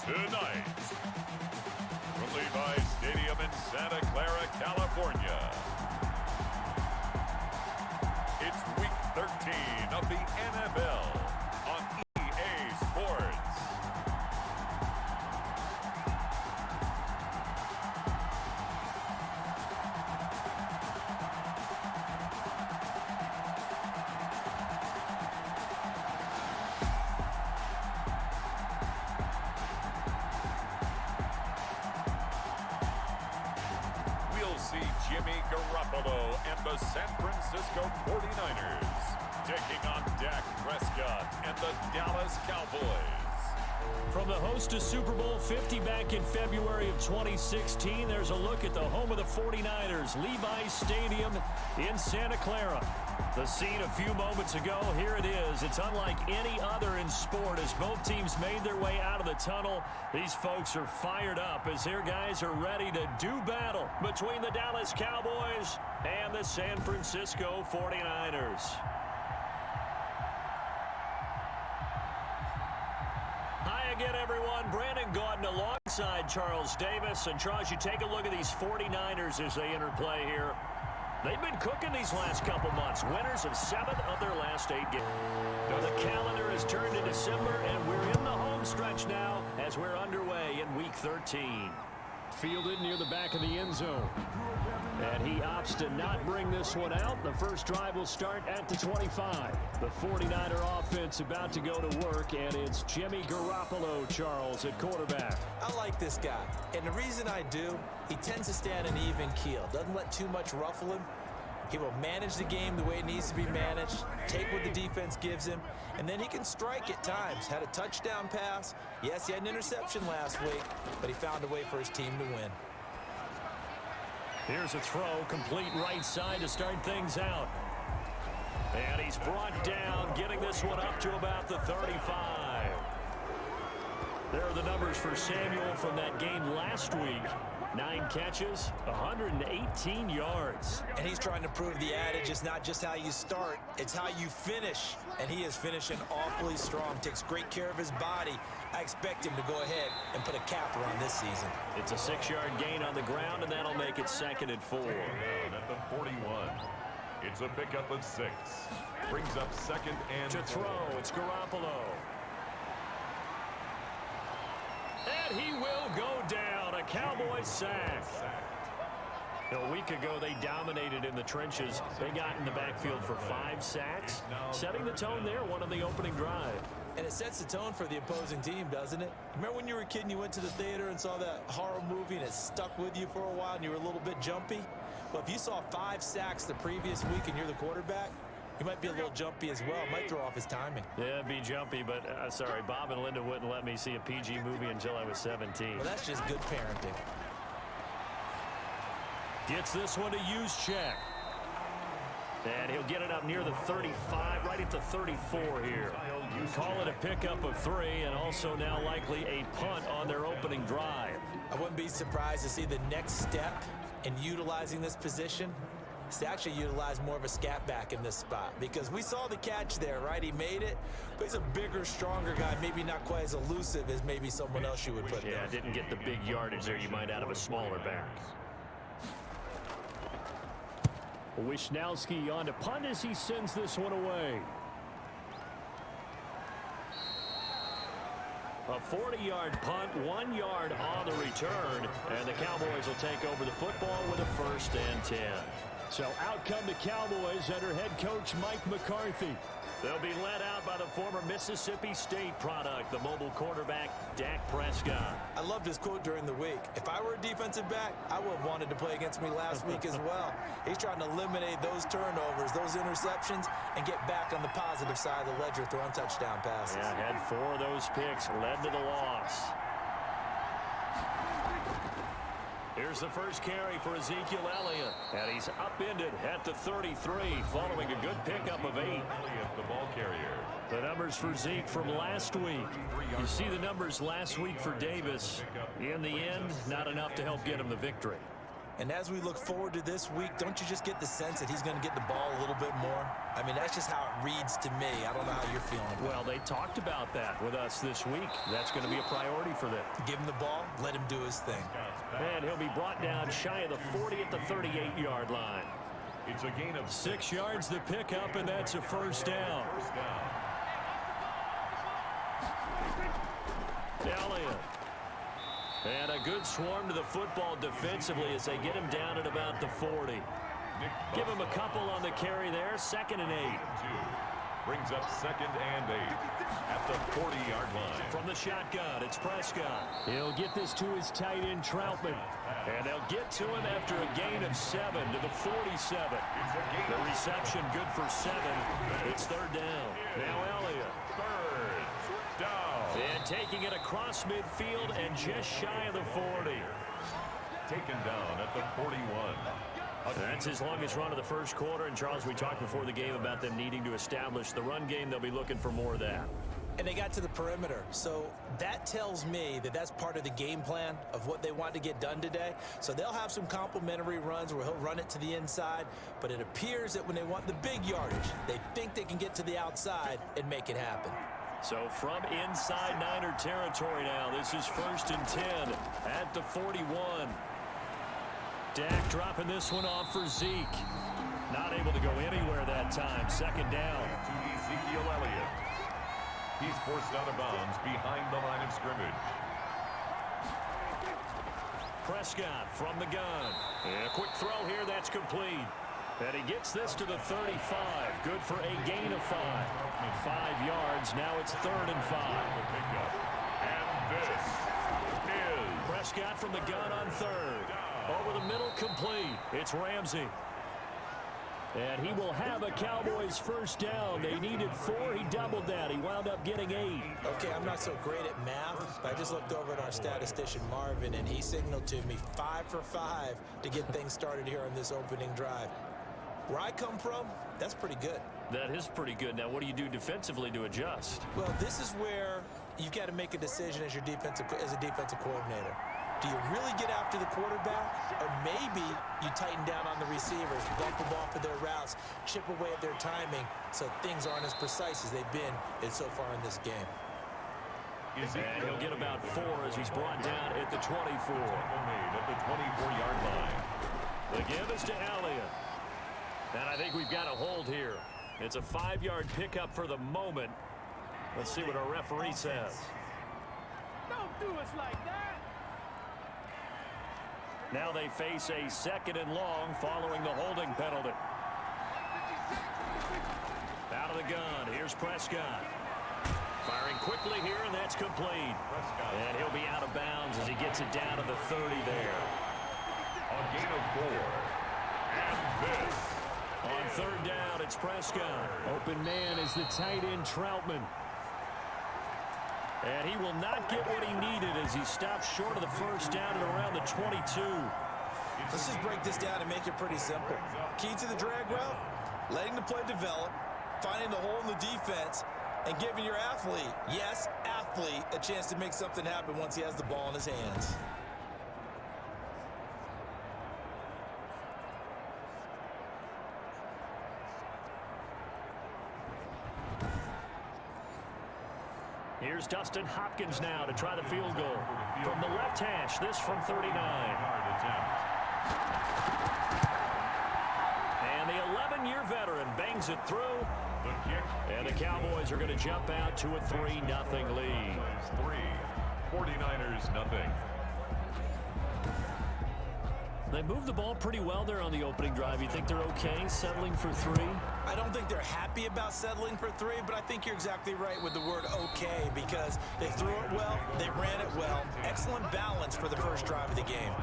Tonight, from Levi Stadium in Santa Clara, California, it's Week 13 of the NFL on EA Sports. See Jimmy Garoppolo and the San Francisco 49ers taking on Dak Prescott and the Dallas Cowboys. From the host to Super Bowl 50 back in February of 2016, there's a look at the home of the 49ers, Levi Stadium in Santa Clara. The scene a few moments ago, here it is. It's unlike any other in sport as both teams made their way out of the tunnel. These folks are fired up as their guys are ready to do battle between the Dallas Cowboys and the San Francisco 49ers. Hi again, everyone. Brandon Gaudin alongside Charles Davis. And Charles, you take a look at these 49ers as they interplay here. They've been cooking these last couple months. Winners of 7 of their last 8 games. So the calendar has turned to December, and we're in the home stretch now as we're underway in Week 13. Fielded near the back of the end zone. And he opts to not bring this one out. The first drive will start at the 25. The 49er offense about to go to work, and it's Jimmy Garoppolo, Charles, at quarterback. I like this guy, and the reason I do, he tends to stay on an even keel. Doesn't let too much ruffle him. He will manage the game the way it needs to be managed, take what the defense gives him, and then he can strike at times. Had a touchdown pass. Yes, he had an interception last week, but he found a way for his team to win. Here's a throw, complete right side to start things out. And he's brought down, getting this one up to about the 35. There are the numbers for Samuel from that game last week. 9 catches, 118 yards. And he's trying to prove the adage is not just how you start, it's how you finish. And he is finishing awfully strong, takes great care of his body. I expect him to go ahead and put a capper on this season. It's a 6-yard gain on the ground, and that'll make it 2nd and 4. At the 41, it's a pickup of 6. Brings up 2nd and to throw, it's Garoppolo. And he will go down, a Cowboys sack. A week ago, they dominated in the trenches. They got in the backfield for 5 sacks, setting the tone there, one on the opening drive. And it sets the tone for the opposing team, doesn't it? Remember when you were a kid and you went to the theater and saw that horror movie and it stuck with you for a while and you were a little bit jumpy? Well, if you saw 5 sacks the previous week and you're the quarterback, you might be a little jumpy as well. It might throw off his timing. Yeah, it'd be jumpy, but sorry, Bob and Linda wouldn't let me see a PG movie until I was 17. Well, that's just good parenting. Gets this one to use check. And he'll get it up near the 35, right at the 34 here. Call it a pickup of 3, and also now likely a punt on their opening drive. I wouldn't be surprised to see the next step in utilizing this position is to actually utilize more of a scat back in this spot, because we saw the catch there, right? He made it, but he's a bigger, stronger guy, maybe not quite as elusive as maybe someone else you would put there. Yeah, didn't get the big yardage there you might out of a smaller back. Wisnowski on to punt as he sends this one away. A 40-yard punt, 1 yard on the return, and the Cowboys will take over the football with a 1st and 10. So out come the Cowboys under head coach Mike McCarthy. They'll be led out by the former Mississippi State product, the mobile quarterback, Dak Prescott. I loved his quote during the week. If I were a defensive back, I would have wanted to play against me last week as well. He's trying to eliminate those turnovers, those interceptions, and get back on the positive side of the ledger throwing touchdown passes. Yeah, had 4 of those picks, led to the loss. Here's the first carry for Ezekiel Elliott. And he's upended at the 33 following a good pickup of 8. the ball carrier. The numbers for Zeke from last week. You see the numbers last week for Davis. In the end, not enough to help get him the victory. And as we look forward to this week, don't you just get the sense that he's going to get the ball a little bit more? I mean, that's just how it reads to me. I don't know how you're feeling about it. Well, they talked about that with us this week. That's going to be a priority for them. Give him the ball, let him do his thing. And he'll be brought down shy of the 40 at the 38-yard line. It's a gain of 6 yards to pick up, and that's a first down. Elliott. And a good swarm to the football defensively as they get him down at about the 40. Give him a couple on the carry there. 2nd and 8. Brings up 2nd and 8 at the 40-yard line. From the shotgun, it's Prescott. He'll get this to his tight end, Troutman. And they'll get to him after a gain of 7 to the 47. The reception good for 7. It's 3rd down. Now Elliott. 3rd down. And taking it across midfield and just shy of the 40. Taken down at the 41. That's his longest run of the first quarter. And, Charles, we talked before the game about them needing to establish the run game. They'll be looking for more of that. And they got to the perimeter. So that tells me that that's part of the game plan of what they want to get done today. So they'll have some complimentary runs where he'll run it to the inside. But it appears that when they want the big yardage, they think they can get to the outside and make it happen. So from inside Niner territory now, this is 1st and 10 at the 41. Dak dropping this one off for Zeke. Not able to go anywhere that time. 2nd down. To Ezekiel Elliott. He's forced out of bounds behind the line of scrimmage. Prescott from the gun. And a quick throw here. That's complete. And he gets this to the 35. Good for a gain of 5. 5 yards. Now it's 3rd and 5. And this is Prescott from the gun on 3rd. Over the middle, complete. It's Ramsey. And he will have a Cowboys first down. They needed 4. He doubled that. He wound up getting 8. Okay, I'm not so great at math, but I just looked over at our statistician, Marvin, and he signaled to me 5 for 5 to get things started here on this opening drive. Where I come from, that's pretty good. That is pretty good. Now, what do you do defensively to adjust? Well, this is where you've got to make a decision as a defensive coordinator. Do you really get after the quarterback, or maybe you tighten down on the receivers, bump them off of their routes, chip away at their timing so things aren't as precise as they've been so far in this game? And he'll get about 4 as he's brought down at the 24. At the 24-yard line. The give is to Elliott. And I think we've got a hold here. It's a 5-yard pickup for the moment. Let's see what our referee says. Don't do us like that. Now they face a 2nd and long following the holding penalty. Out of the gun, here's Prescott. Firing quickly here, and that's complete. And he'll be out of bounds as he gets it down to the 30 there. A gain of 4. And this. On 3rd down, it's Prescott. Open man is the tight end, Troutman. And he will not get what he needed as he stops short of the first down at around the 22. Let's just break this down and make it pretty simple. Key to the drag route, letting the play develop, finding the hole in the defense, and giving your athlete, yes, athlete, a chance to make something happen once he has the ball in his hands. Here's Dustin Hopkins now to try the field goal. From the left hash, this from 39. And the 11-year veteran bangs it through. And the Cowboys are going to jump out to a 3-0 lead. 49ers nothing. They moved the ball pretty well there on the opening drive. You think they're okay settling for 3? I don't think they're happy about settling for 3, but I think you're exactly right with the word okay because they threw it well, they ran it well. Excellent balance for the first drive of the game.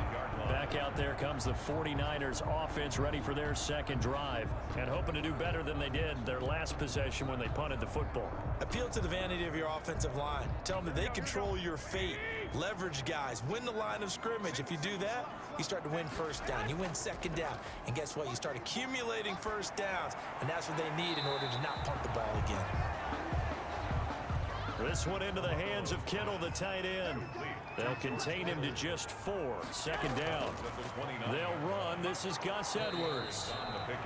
Back out there comes the 49ers offense ready for their second drive and hoping to do better than they did their last possession when they punted the football. Appeal to the vanity of your offensive line. Tell them that they control your fate. Leverage guys. Win the line of scrimmage. If you do that, you start to win first down. You win second down. And guess what? You start accumulating first downs. And that's what they need in order to not punt the ball again. This one into the hands of Kittle, the tight end. They'll contain him to just 4. Second down. They'll run. This is Gus Edwards.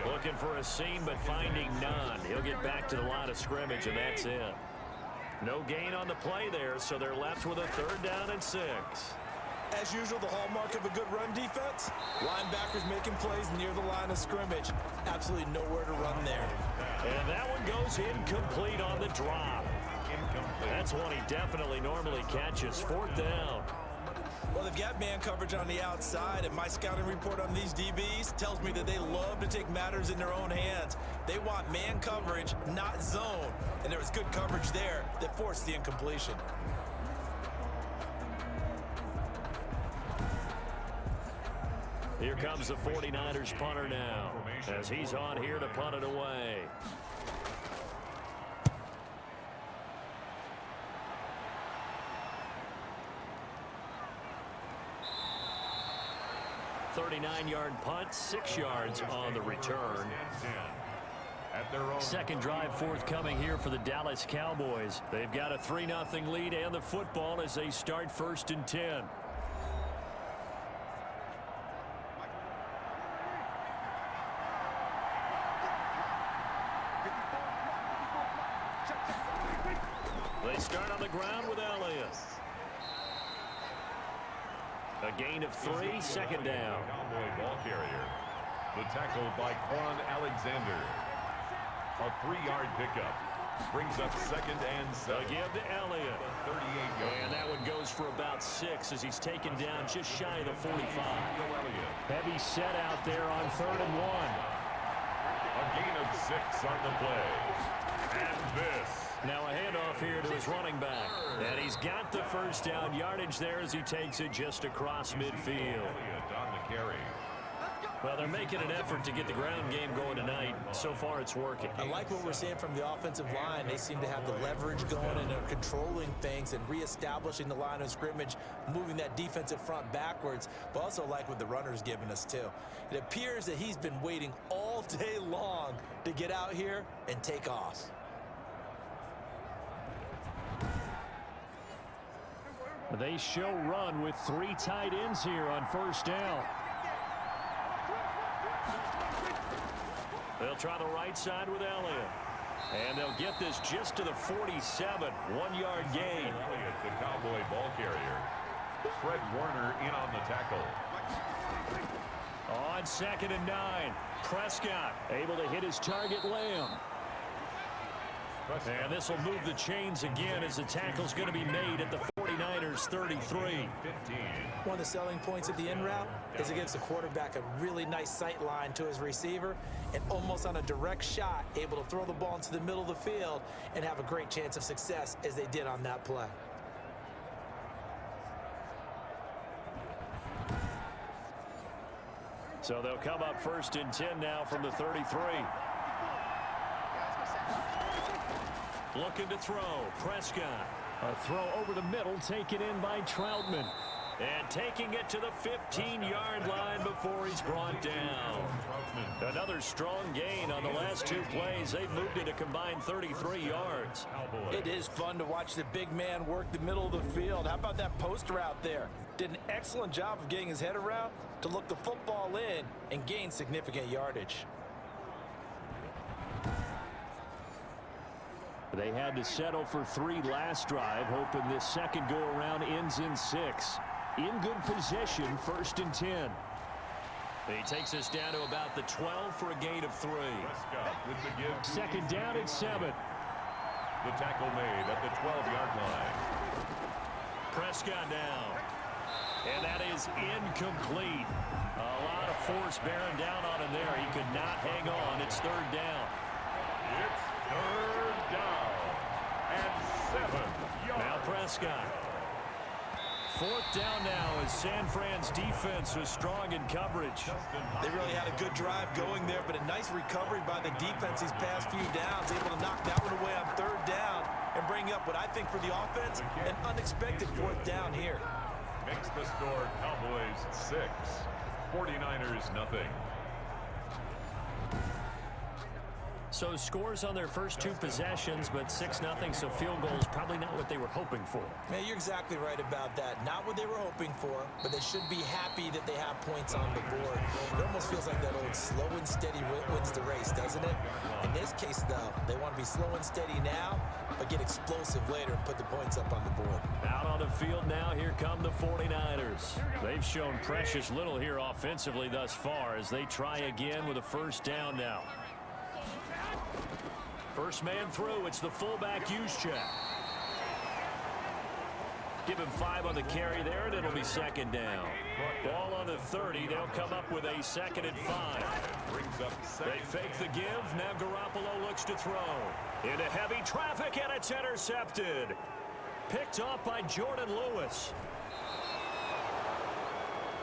Looking for a seam, but finding none. He'll get back to the line of scrimmage, and that's it. No gain on the play there, so they're left with a 3rd down and 6. As usual, the hallmark of a good run defense, linebackers making plays near the line of scrimmage. Absolutely nowhere to run there. And that one goes incomplete on the drop. That's one he definitely normally catches. 4th down. Well, they've got man coverage on the outside, and my scouting report on these DBs tells me that they love to take matters in their own hands. They want man coverage, not zone. And there was good coverage there that forced the incompletion. Here comes the 49ers punter now, as he's on here to punt it away. .39-yard punt, 6 yards on the return. Second drive forthcoming here for the Dallas Cowboys. They've got a 3-0 lead and the football as they start 1st and 10. They start on the ground with Elliott. A gain of 3, 2nd down. Cowboy ball carrier. The tackle by Quan Alexander. A 3-yard pickup. Brings up 2nd and 7. A give to Elliott. 38 And that one goes for about 6 as he's taken down just shy of the 45. Heavy set out there on 3rd and 1. A gain of 6 on the play. And this. Now a handoff here to his running back. And he's got the 1st down yardage there as he takes it just across midfield. On the carry. Well, they're making an effort to get the ground game going tonight. So far, it's working. I like what we're seeing from the offensive line. They seem to have the leverage going and are controlling things and reestablishing the line of scrimmage, moving that defensive front backwards, but also like what the runner's giving us, too. It appears that he's been waiting all day long to get out here and take off. They show run with 3 tight ends here on 1st down. They'll try the right side with Elliott. And they'll get this just to the 47. 1-yard gain. Elliott, the Cowboy ball carrier. Fred Warner in on the tackle. On 2nd and 9. Prescott able to hit his target, Lamb. And this will move the chains again as the tackle's going to be made at the 49ers 33. One of the selling points of the in route is it gives the quarterback a really nice sight line to his receiver and almost on a direct shot able to throw the ball into the middle of the field and have a great chance of success as they did on that play. So they'll come up 1st and 10 now from the 33. Looking to throw. Prescott. A throw over the middle taken in by Troutman. And taking it to the 15-yard line before he's brought down. Another strong gain on the last 2 plays. They've moved it a combined 33 yards. It is fun to watch the big man work the middle of the field. How about that post route there? Did an excellent job of getting his head around to look the football in and gain significant yardage. They had to settle for 3 last drive, hoping this second go-around ends in 6. In good position, 1st and 10. He takes us down to about the 12 for a gain of 3. Second down at 7. The tackle made at the 12-yard line. Prescott now. And that is incomplete. A lot of force bearing down on him there. He could not hang on. It's 3rd down. It's 3rd down and 7 yards. Now Prescott. 4th down now as San Fran's defense was strong in coverage. They really had a good drive going there, but a nice recovery by the defense these past few downs, able to knock that one away on 3rd down and bring up what I think for the offense, an unexpected 4th down here. Makes the score Cowboys 6, 49ers nothing. So scores on their first 2 possessions, but 6-0, so field goals probably not what they were hoping for. Man, you're exactly right about that. Not what they were hoping for, but they should be happy that they have points on the board. It almost feels like that old slow and steady wins the race, doesn't it? In this case, though, they want to be slow and steady now, but get explosive later and put the points up on the board. Out on the field now, here come the 49ers. They've shown precious little here offensively thus far as they try again with a first down now. First man through, it's the fullback use check. Give him 5 on the carry there, and it'll be second down. Ball on the 30. They'll come up with a 2nd and 5. They fake the give. Now Garoppolo looks to throw. Into heavy traffic, and it's intercepted. Picked off by Jordan Lewis.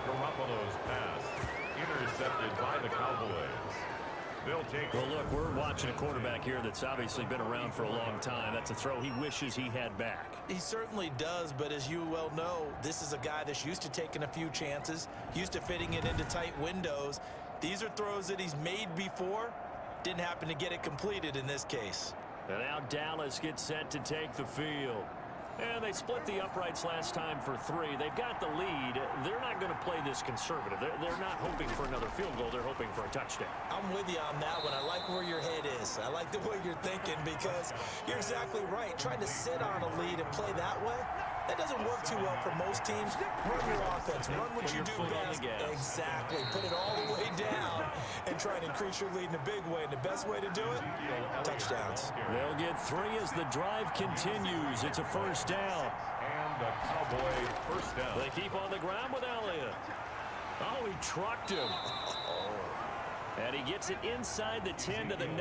Garoppolo's pass intercepted by the Cowboys. Well, look, we're watching a quarterback here that's obviously been around for a long time. That's a throw he wishes he had back. He certainly does, but as you well know, this is a guy that's used to taking a few chances, used to fitting it into tight windows. These are throws that he's made before. Didn't happen to get it completed in this case. And now Dallas gets set to take the field. And they split the uprights last time for 3. They've got the lead. They're not going to play this conservative. They're not hoping for another field goal. They're hoping for a touchdown. I'm with you on that one. I like where your head is. I like the way you're thinking because you're exactly right. Trying to sit on a lead and play that way, that doesn't work too well for most teams. Run your offense. Run what you do best. Exactly. Put it all the way down and try and increase your lead in a big way. And the best way to do it, touchdowns. They'll get 3 as the drive continues. It's a first down. And the Cowboy first down. They keep on the ground with Elliott. Oh, he trucked him. And he gets it inside the 10 to the 9.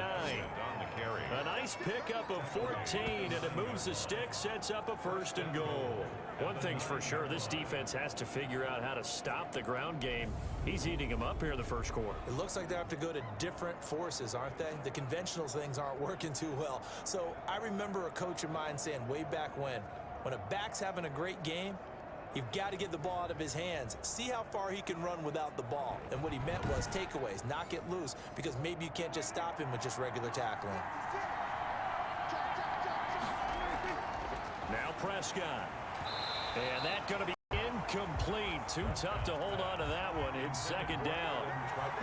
A nice pickup of 14, and it moves the stick, sets up a 1st and goal. One thing's for sure, this defense has to figure out how to stop the ground game. He's eating them up here in the first quarter. It looks like they have to go to different forces, aren't they? The conventional things aren't working too well. So I remember a coach of mine saying way back when a back's having a great game, you've got to get the ball out of his hands. See how far he can run without the ball. And what he meant was takeaways, knock it loose, because maybe you can't just stop him with just regular tackling. Now Prescott. And that's going to be incomplete. Too tough to hold on to that one. It's second down.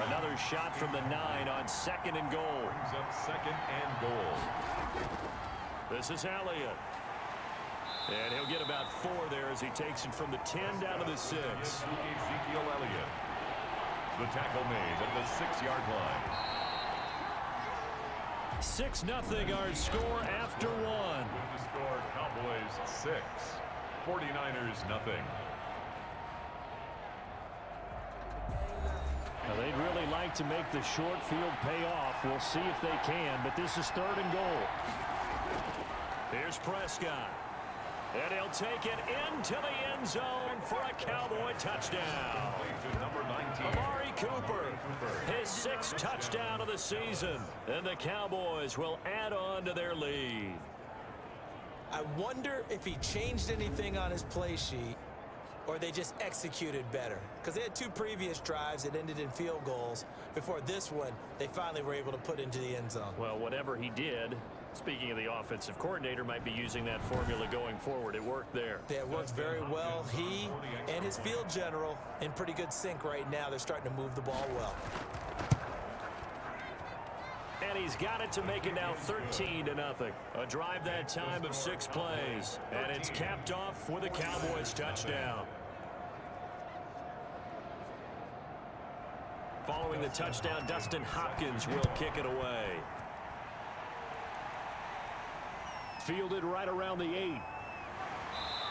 Another shot from the 9 on 2nd and goal. Brings up 2nd and goal. This is Elliott. And he'll get about 4 there as he takes it from the 10 down to the 6. Ezekiel Elliott. The tackle made at the 6-yard line. 6-0 our score after 1. With the score, Cowboys 6, 49ers nothing. Now they'd really like to make the short field pay off. We'll see if they can, but this is 3rd and goal. Here's Prescott. And he'll take it into the end zone for a Cowboy touchdown. Number 19. Amari Cooper, his 6th touchdown of the season. And the Cowboys will add on to their lead. I wonder if he changed anything on his play sheet or they just executed better. Because they had 2 previous drives that ended in field goals. Before this one, they finally were able to put into the end zone. Well, whatever he did, speaking of the offensive coordinator, might be using that formula going forward. It worked there. Yeah, it worked very well. He and his field general in pretty good sync right now. They're starting to move the ball well. And he's got it to make it now 13-0. A drive that time of 6 plays. And it's capped off with a Cowboys touchdown. Following the touchdown, Dustin Hopkins will kick it away. Fielded right around the 8.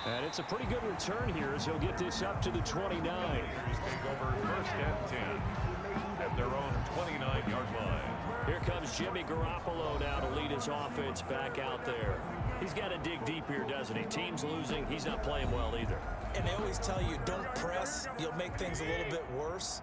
And it's a pretty good return here as he'll get this up to the 29. Take over 1st and 10 at their own 29-yard line. Here comes Jimmy Garoppolo now to lead his offense back out there. He's got to dig deep here, doesn't he? Team's losing. He's not playing well either. And they always tell you, don't press. You'll make things a little bit worse.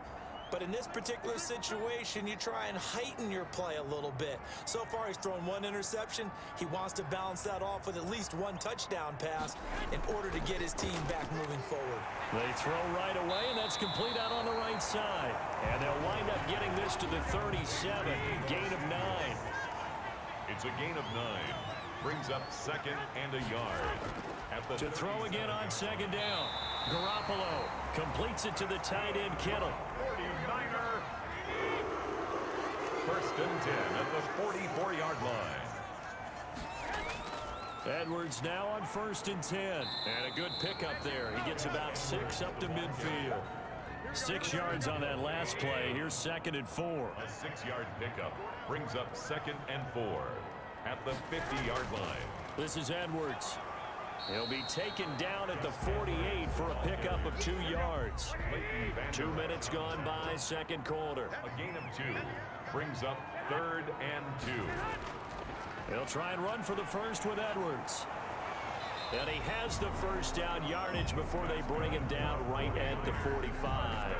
But in this particular situation, you try and heighten your play a little bit. So far, he's thrown 1 interception. He wants to balance that off with at least 1 touchdown pass in order to get his team back moving forward. They throw right away, and that's complete out on the right side. And they'll wind up getting this to the 37, gain of 9. It's a gain of 9. Brings up second and a yard. To throw again on second down. Garoppolo completes it to the tight end, Kittle. 49er. First and 10 at the 44-yard line. Edwards now on first and 10. And a good pickup there. He gets about 6 up to midfield. 6 yards on that last play. Here's second and 4. A 6-yard pickup brings up second and 4 at the 50-yard line. This is Edwards. He'll be taken down at the 48 for a pickup of 2 yards. 2 minutes gone by, second quarter. A gain of 2 brings up third and 2. They'll try and run for the first with Edwards. And he has the first down yardage before they bring him down right at the 45.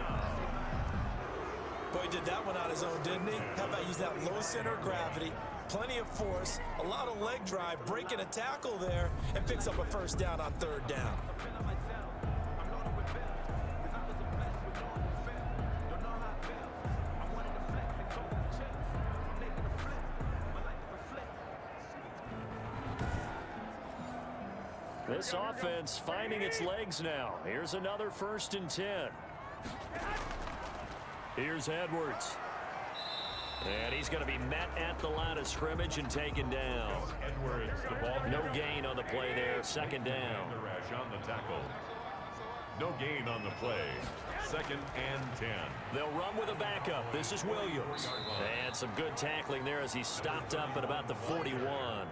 Boy, he did that one on his own, didn't he? How about use that low center of gravity, plenty of force, a lot of leg drive, breaking a tackle there, and picks up a first down on third down. This offense finding its legs now. Here's another first and 10. Here's Edwards. And he's going to be met at the line of scrimmage and taken down. Edwards, the ball. No gain on the play there. Second down. On the tackle. No gain on the play. Second and 10. They'll run with a backup. This is Williams. And some good tackling there as he stopped up at about the 41.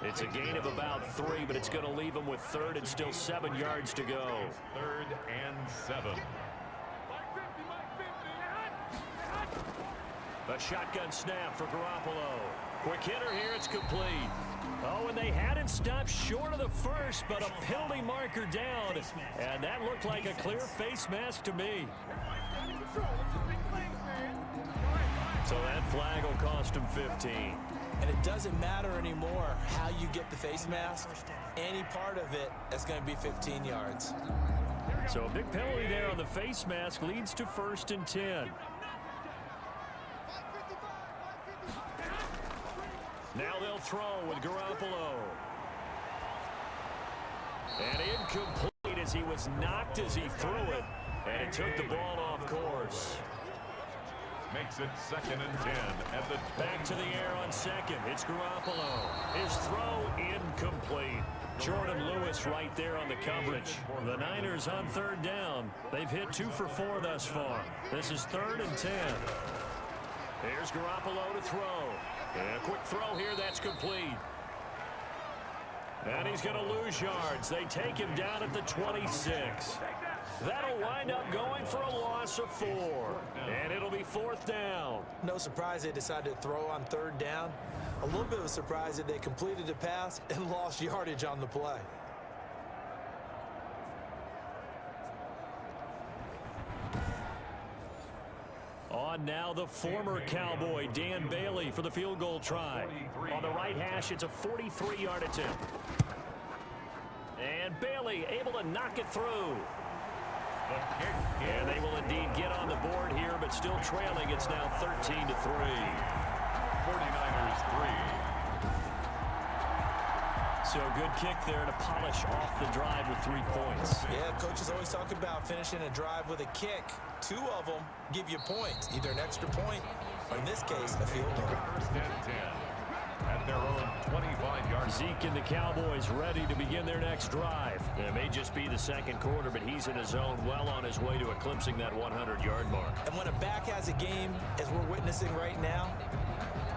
It's a gain of about 3, but it's going to leave him with third and still 7 yards to go. Third and 7. A shotgun snap for Garoppolo. Quick hitter here, it's complete. Oh, and they had it stopped short of the first, but a penalty marker down. And that looked like a clear face mask to me. So that flag will cost him 15. And it doesn't matter anymore how you get the face mask. Any part of it, that's going to be 15 yards. So a big penalty there on the face mask leads to first and 10. Now they'll throw with Garoppolo. And incomplete as he was knocked as he threw it. And it took the ball off course. Makes it second and 10 at the back to the air on second. It's Garoppolo. His throw incomplete. Jordan Lewis right there on the coverage. The Niners on third down. They've hit 2 for 4 thus far. This is third and 10. Here's Garoppolo to throw. And a quick throw here, that's complete. And he's going to lose yards. They take him down at the 26. That'll wind up going for a loss of 4. And it'll be fourth down. No surprise they decided to throw on third down. A little bit of a surprise that they completed the pass and lost yardage on the play. On now the former Cowboy, Dan Bailey, for the field goal try. On the right hash, it's a 43-yard attempt. And Bailey able to knock it through. And they will indeed get on the board here, but still trailing. It's now 13-3. 49ers 3. So good kick there to polish off the drive with 3 points. Yeah, coaches always talk about finishing a drive with a kick. 2 of them give you points, either an extra point or, in this case, a field goal. First and 10 at their own 25-yard. Zeke and the Cowboys ready to begin their next drive. It may just be the second quarter, but he's in his zone, well on his way to eclipsing that 100-yard mark. And when a back has a game, as we're witnessing right now,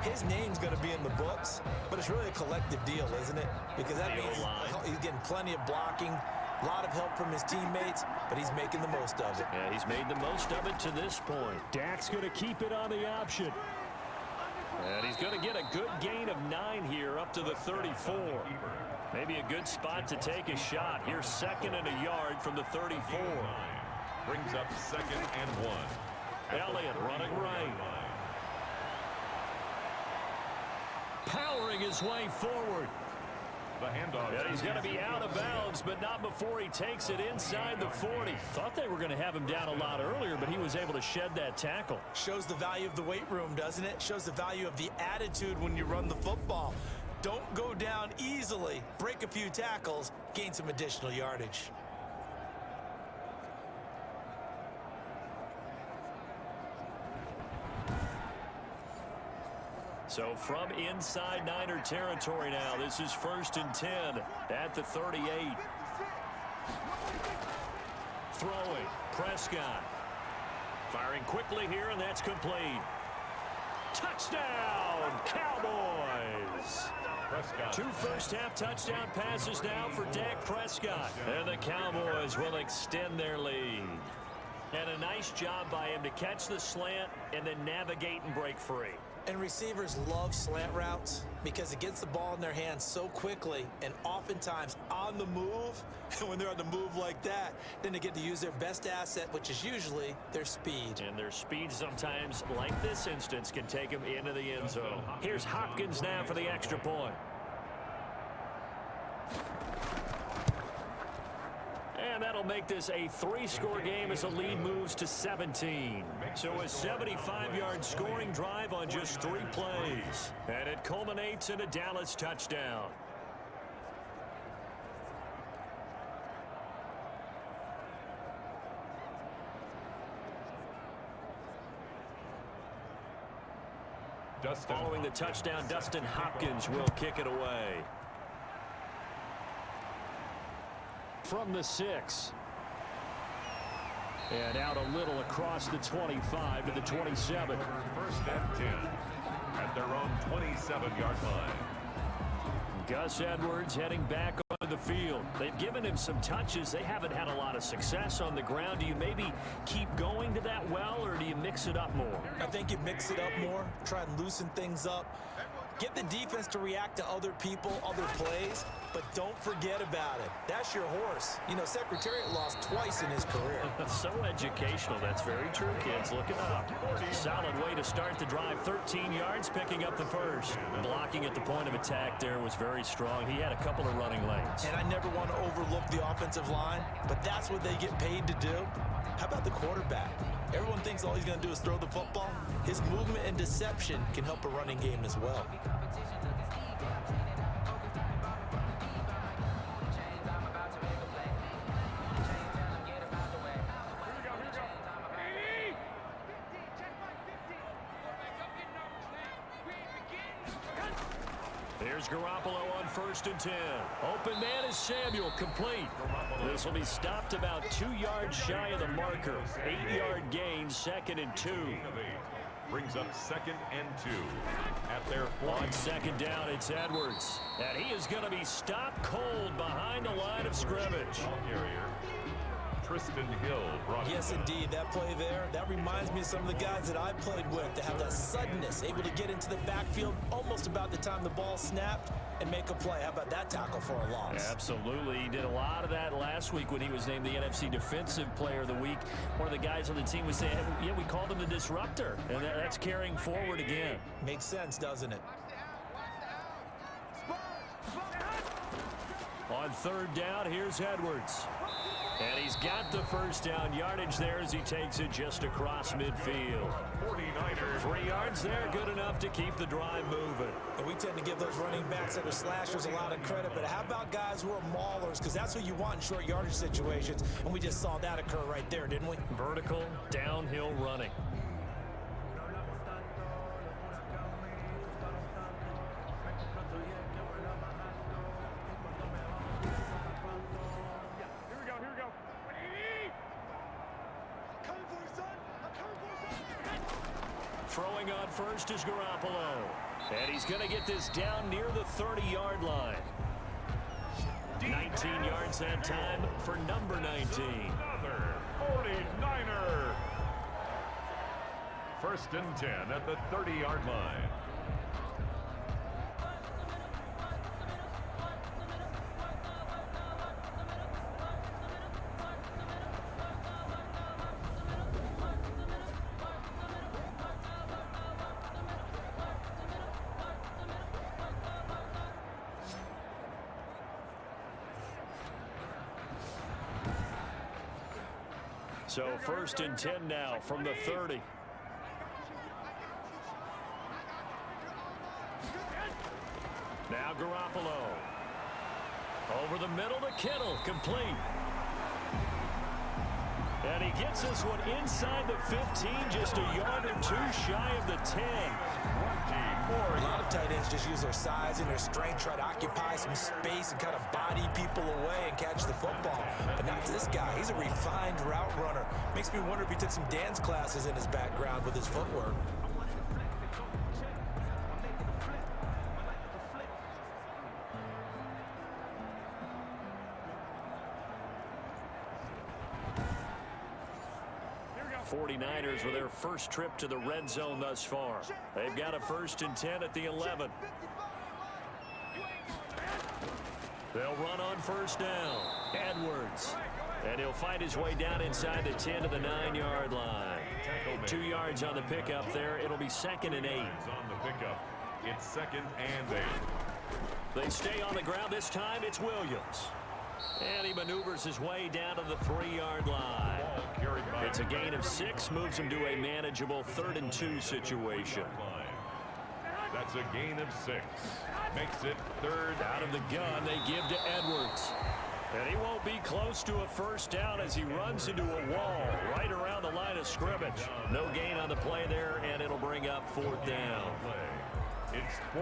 his name's going to be in the books, but it's really a collective deal, isn't it? Because that means he's getting plenty of blocking, a lot of help from his teammates, but he's making the most of it. Yeah, he's made the most of it to this point. Dak's going to keep it on the option. And he's going to get a good gain of 9 here up to the 34. Maybe a good spot to take a shot. Here's second and a yard from the 34. Brings up second and 1. Elliott running right. Powering his way forward. The handoff And he's going to be out of bounds, but not before he takes it inside the 40. Thought they were going to have him down a lot earlier, but he was able to shed that tackle. Shows the value of the weight room, doesn't it? Shows the value of the attitude when you run the football. Don't go down easily. Break a few tackles, gain some additional yardage. So from inside Niner territory now, this is 1st and 10 at the 38. Throwing, Prescott. Firing quickly here, and that's complete. Touchdown, Cowboys! Prescott. 2 first-half touchdown passes now for Dak Prescott. And the Cowboys will extend their lead. And a nice job by him to catch the slant and then navigate and break free. And receivers love slant routes because it gets the ball in their hands so quickly and oftentimes on the move. And when they're on the move like that, then they get to use their best asset, which is usually their speed. And their speed sometimes, like this instance, can take them into the end zone. Here's Hopkins now for the extra point. And that'll make this a 3-score game as the lead moves to 17. So a 75-yard scoring drive on just 3 plays. And it culminates in a Dallas touchdown. Following the touchdown, Dustin Hopkins will kick it away. From the 6. And out a little across the 25 to the 27. 1st and 10 at their own 27-yard line. Gus Edwards heading back onto the field. They've given him some touches. They haven't had a lot of success on the ground. Do you maybe keep going to that well, or do you mix it up more? I think you mix it up more, try and loosen things up. Get the defense to react to other people, other plays, but don't forget about it. That's your horse. You know, Secretariat lost twice in his career. So educational. That's very true, kids. Look it up. Solid way to start the drive. 13 yards, picking up the first. Blocking at the point of attack there was very strong. He had a couple of running lanes. And I never want to overlook the offensive line, but that's what they get paid to do. How about the quarterback? Everyone thinks all he's going to do is throw the football. His movement and deception can help a running game as well. Here's Garoppolo on 1st and 10. Open man is Samuel, complete. This will be stopped about 2 yards shy of the marker. 8-yard gain, 2nd and 2. Brings up 2nd and 2 at their 40. On 2nd down, it's Edwards. And he is going to be stopped cold behind the line of scrimmage. Tristan Hill brought Yes, indeed. That play there, that reminds me of some of the guys that I played with to have that suddenness, able to get into the backfield almost about the time the ball snapped and make a play. How about that tackle for a loss? Absolutely. He did a lot of that last week when he was named the NFC Defensive Player of the Week. One of the guys on the team was saying, hey, yeah, we called him the disruptor, and that's carrying forward again. Makes sense, doesn't it? On 3rd down, here's Edwards. And he's got the first down yardage there as he takes it just across midfield. 49ers. 3 yards there, good enough to keep the drive moving. And we tend to give those running backs that are slashers a lot of credit, but how about guys who are maulers? Because that's what you want in short yardage situations, and we just saw that occur right there, didn't we? Vertical, downhill running. Throwing on 1st is Garoppolo. And he's going to get this down near the 30-yard line. 19 yards that time for number 19. Another 49er. 1st and 10 at the 30-yard line. So 1st and 10 now from the 30. Now Garoppolo. Over the middle to Kittle. Complete. And he gets this one inside the 15, just a yard or two shy of the 10. A lot of tight ends just use their size and their strength, try to occupy some space and kind of body people away and catch the football. But not this guy. He's a refined route runner. Makes me wonder if he took some dance classes in his background with his footwork. '49ers with their first trip to the red zone thus far. They've got a 1st and 10 at the 11. They'll run on 1st down. Edwards. And he'll fight his way down inside the 10 to the 9-yard line. 2 yards on the pickup there. It'll be 2nd and 8. On the pickup, it's 2nd and 8. They stay on the ground. This time it's Williams. And he maneuvers his way down to the 3-yard line. It's a gain of 6, moves him to a manageable 3rd and 2 situation. That's a gain of 6. Makes it 3rd. Out of the gun, they give to Edwards. And he won't be close to a 1st down as he runs into a wall right around the line of scrimmage. No gain on the play there, and it'll bring up 4th down.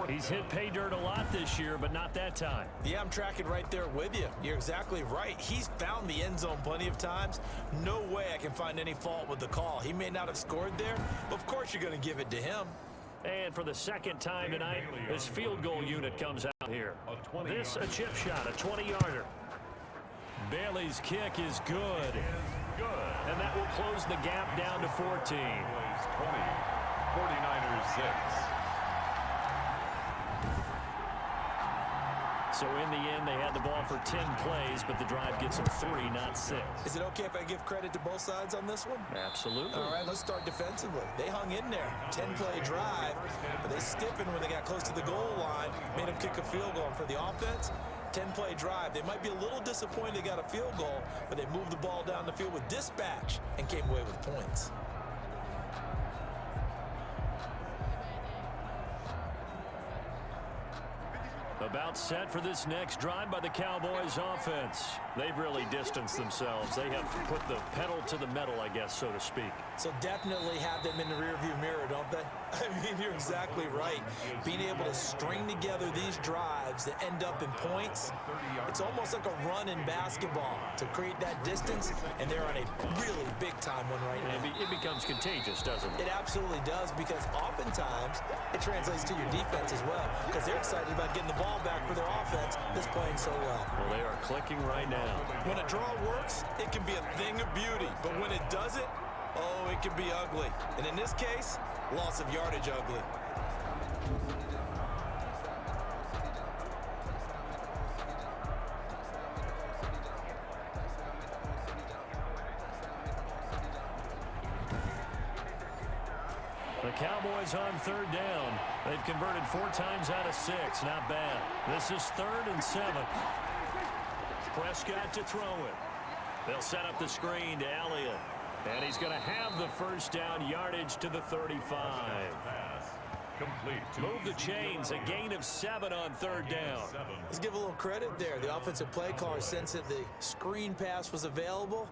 He's hit pay dirt a lot this year, but not that time. Yeah, I'm tracking right there with you. You're exactly right. He's found the end zone plenty of times. No way I can find any fault with the call. He may not have scored there, but of course you're going to give it to him. And for the 2nd time tonight, his field goal unit comes out here. This a chip shot, a 20-yarder. Bailey's kick is good. And that will close the gap down to 14. 20, 49ers 6. So in the end, they had the ball for 10 plays, but the drive gets them 3, not 6. Is it okay if I give credit to both sides on this one? Absolutely. All right, let's start defensively. They hung in there. 10-play drive, but they stiffened when they got close to the goal line, made them kick a field goal. And for the offense, 10-play drive. They might be a little disappointed they got a field goal, but they moved the ball down the field with dispatch and came away with points. About set for this next drive by the Cowboys offense. They've really distanced themselves. They have put the pedal to the metal, I guess, so to speak. So definitely have them in the rearview mirror, don't they? I mean, you're exactly right. Being able to string together these drives that end up in points, it's almost like a run in basketball to create that distance, and they're on a really big-time one right now. It becomes contagious, doesn't it? It absolutely does, because oftentimes it translates to your defense as well, because they're excited about getting the ball back for their offense that's playing so well. Well, they are clicking right now. When a draw works, it can be a thing of beauty, but when it doesn't, oh, it can be ugly. And in this case, loss of yardage ugly. The Cowboys on 3rd down. They've converted 4 times out of 6. Not bad. This is 3rd and 7. Prescott to throw it. They'll set up the screen to Elliott. And he's going to have the 1st down, yardage to the 35. Move the chains, a gain of 7 on 3rd down. Let's give a little credit there. The offensive play caller sensed that the screen pass was available.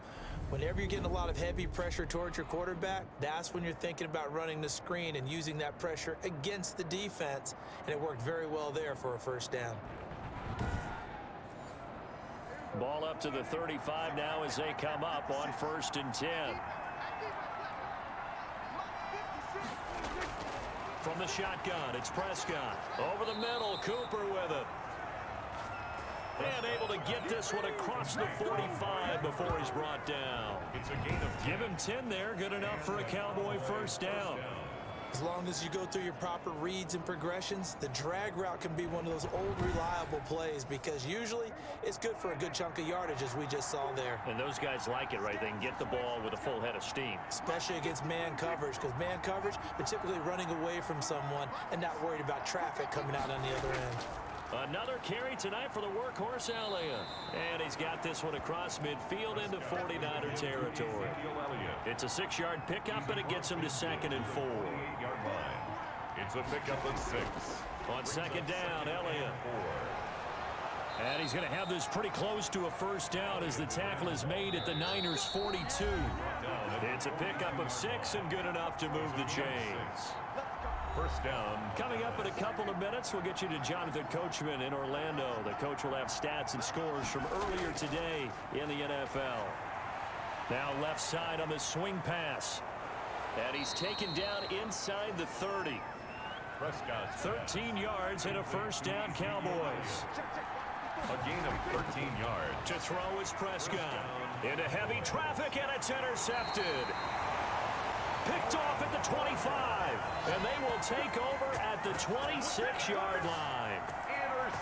Whenever you're getting a lot of heavy pressure towards your quarterback, that's when you're thinking about running the screen and using that pressure against the defense. And it worked very well there for a 1st down. Ball up to the 35 now as they come up on 1st and 10. From the shotgun, it's Prescott. Over the middle, Cooper with it. And able to get this one across the 45 before he's brought down. Give him 10 there, good enough for a Cowboy 1st down. As long as you go through your proper reads and progressions, the drag route can be one of those old reliable plays because usually it's good for a good chunk of yardage as we just saw there. And those guys like it, right? They can get the ball with a full head of steam. Especially against man coverage, because man coverage, they're typically running away from someone and not worried about traffic coming out on the other end. Another carry tonight for the workhorse Elliott. And he's got this one across midfield into 49er territory. It's a 6-yard pickup, and it gets him to 2nd and 4. It's a pickup of 6. On 2nd down, Elliott. And he's going to have this pretty close to a first down as the tackle is made at the Niners' 42. It's a pickup of 6 and good enough to move the chains. First down. Coming up in a couple of minutes, we'll get you to Jonathan Coachman in Orlando. The coach will have stats and scores from earlier today in the NFL. Now left side on the swing pass. And he's taken down inside the 30. Prescott. 13 yards and a first down, Cowboys. A gain of 13 yards. To throw is Prescott. Into heavy traffic, and it's intercepted. Picked off at the 25, and they will take over at the 26-yard line.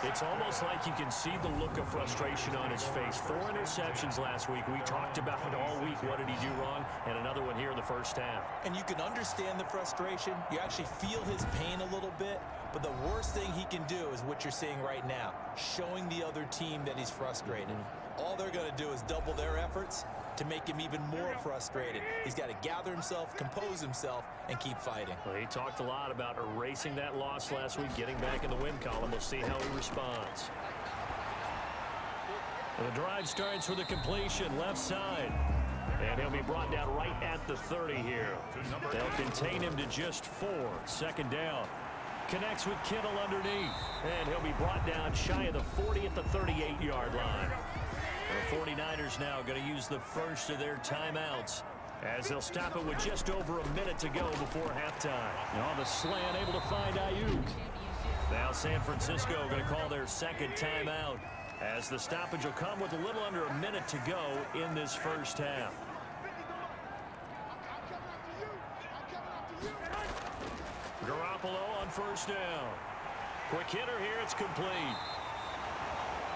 It's almost like you can see the look of frustration on his face. 4 interceptions last week. We talked about it all week. What did he do wrong? And another one here in the first half. And you can understand the frustration. You actually feel his pain a little bit. But the worst thing he can do is what you're seeing right now, showing the other team that he's frustrated. All they're going to do is double their efforts to make him even more frustrated. He's got to gather himself, compose himself, and keep fighting. Well, he talked a lot about erasing that loss last week, getting back in the win column. We'll see how he responds. The drive starts with a completion left side. And he'll be brought down right at the 30 here. They'll contain him to just 4. 2nd down. Connects with Kittle underneath. And he'll be brought down shy of the 40 at the 38-yard line. The 49ers now going to use the first of their timeouts as they'll stop it with just over a minute to go before halftime. On the slant, able to find Ayuk. Now San Francisco going to call their 2nd timeout as the stoppage will come with a little under a minute to go in this first half. Garoppolo on first down. Quick hitter here, it's complete.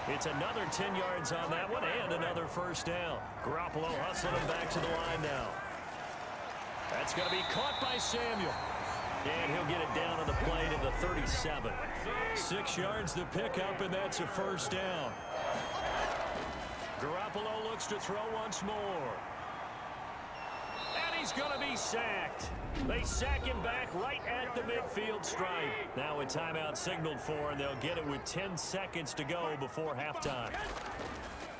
It's another 10 yards on that one and another first down. Garoppolo hustling him back to the line now. That's going to be caught by Samuel. And he'll get it down on the play to the 37. 6 yards to pick up, and that's a first down. Garoppolo looks to throw once more. And he's going to be sacked. They sack him back right at the midfield stripe. Now a timeout signaled for, and they'll get it with 10 seconds to go before halftime.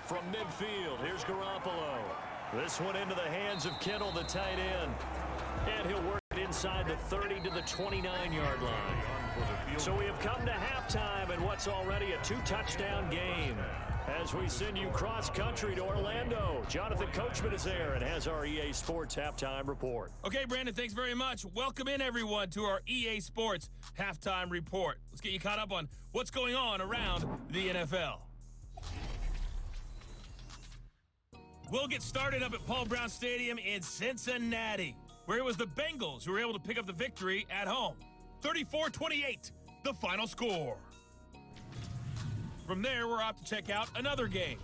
From midfield, here's Garoppolo. This one into the hands of Kittle, the tight end. And he'll work it inside the 30 to the 29-yard line. So we have come to halftime in what's already a 2-touchdown game. As we send you cross-country to Orlando, Jonathan Coachman is there and has our EA Sports Halftime Report. Okay, Brandon, thanks very much. Welcome in, everyone, to our EA Sports Halftime Report. Let's get you caught up on what's going on around the NFL. We'll get started up at Paul Brown Stadium in Cincinnati, where it was the Bengals who were able to pick up the victory at home. 34-28, the final score. From there, we're off to check out another game.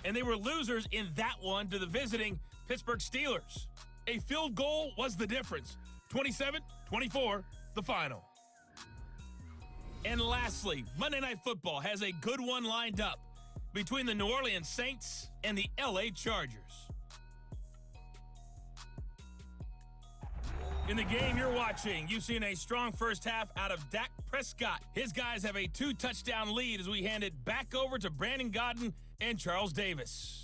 And they were losers in that one to the visiting Pittsburgh Steelers. A field goal was the difference. 27-24, the final. And lastly, Monday Night Football has a good one lined up between the New Orleans Saints and the LA Chargers. In the game you're watching, you've seen a strong first half out of Dak Prescott. His guys have a 2-touchdown lead as we hand it back over to Brandon Gaudin and Charles Davis.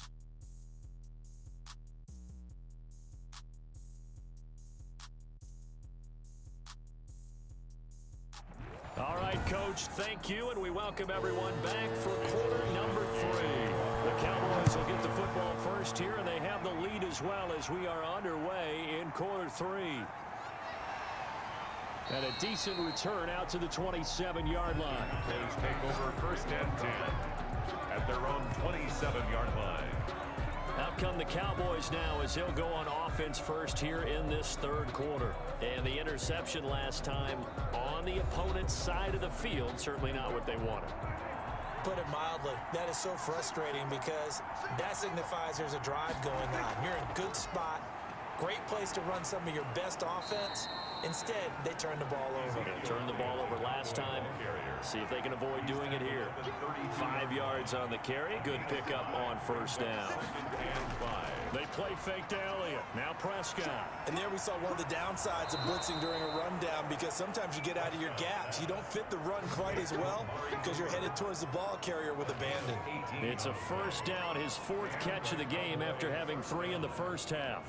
All right, Coach, thank you, and we welcome everyone back for quarter number 3. The Cowboys will get the football first here, and they have the lead as well as we are underway in quarter 3. And a decent return out to the 27-yard line. Cowboys take over first and 10 at their own 27-yard line. Out come the Cowboys now as they'll go on offense first here in this third quarter. And the interception last time on the opponent's side of the field, certainly not what they wanted. Put it mildly, that is so frustrating because that signifies there's a drive going on. You're in a good spot. Great place to run some of your best offense. Instead, they turn the ball over. They turned the ball over last time. See if they can avoid doing it here. 5 yards on the carry. Good pickup on first down. They play fake to Elliott. Now Prescott. And there we saw one of the downsides of blitzing during a rundown, because sometimes you get out of your gaps. You don't fit the run quite as well because you're headed towards the ball carrier with abandon. It's a first down, his 4th catch of the game after having 3 in the first half.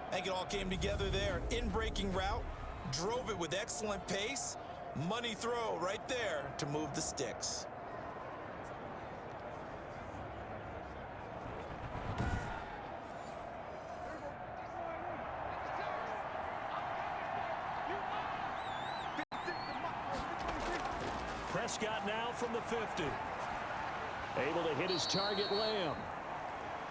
I think it all came together there. In-breaking route, drove it with excellent pace. Money throw right there to move the sticks. Prescott now from the 50. Able to hit his target, Lamb.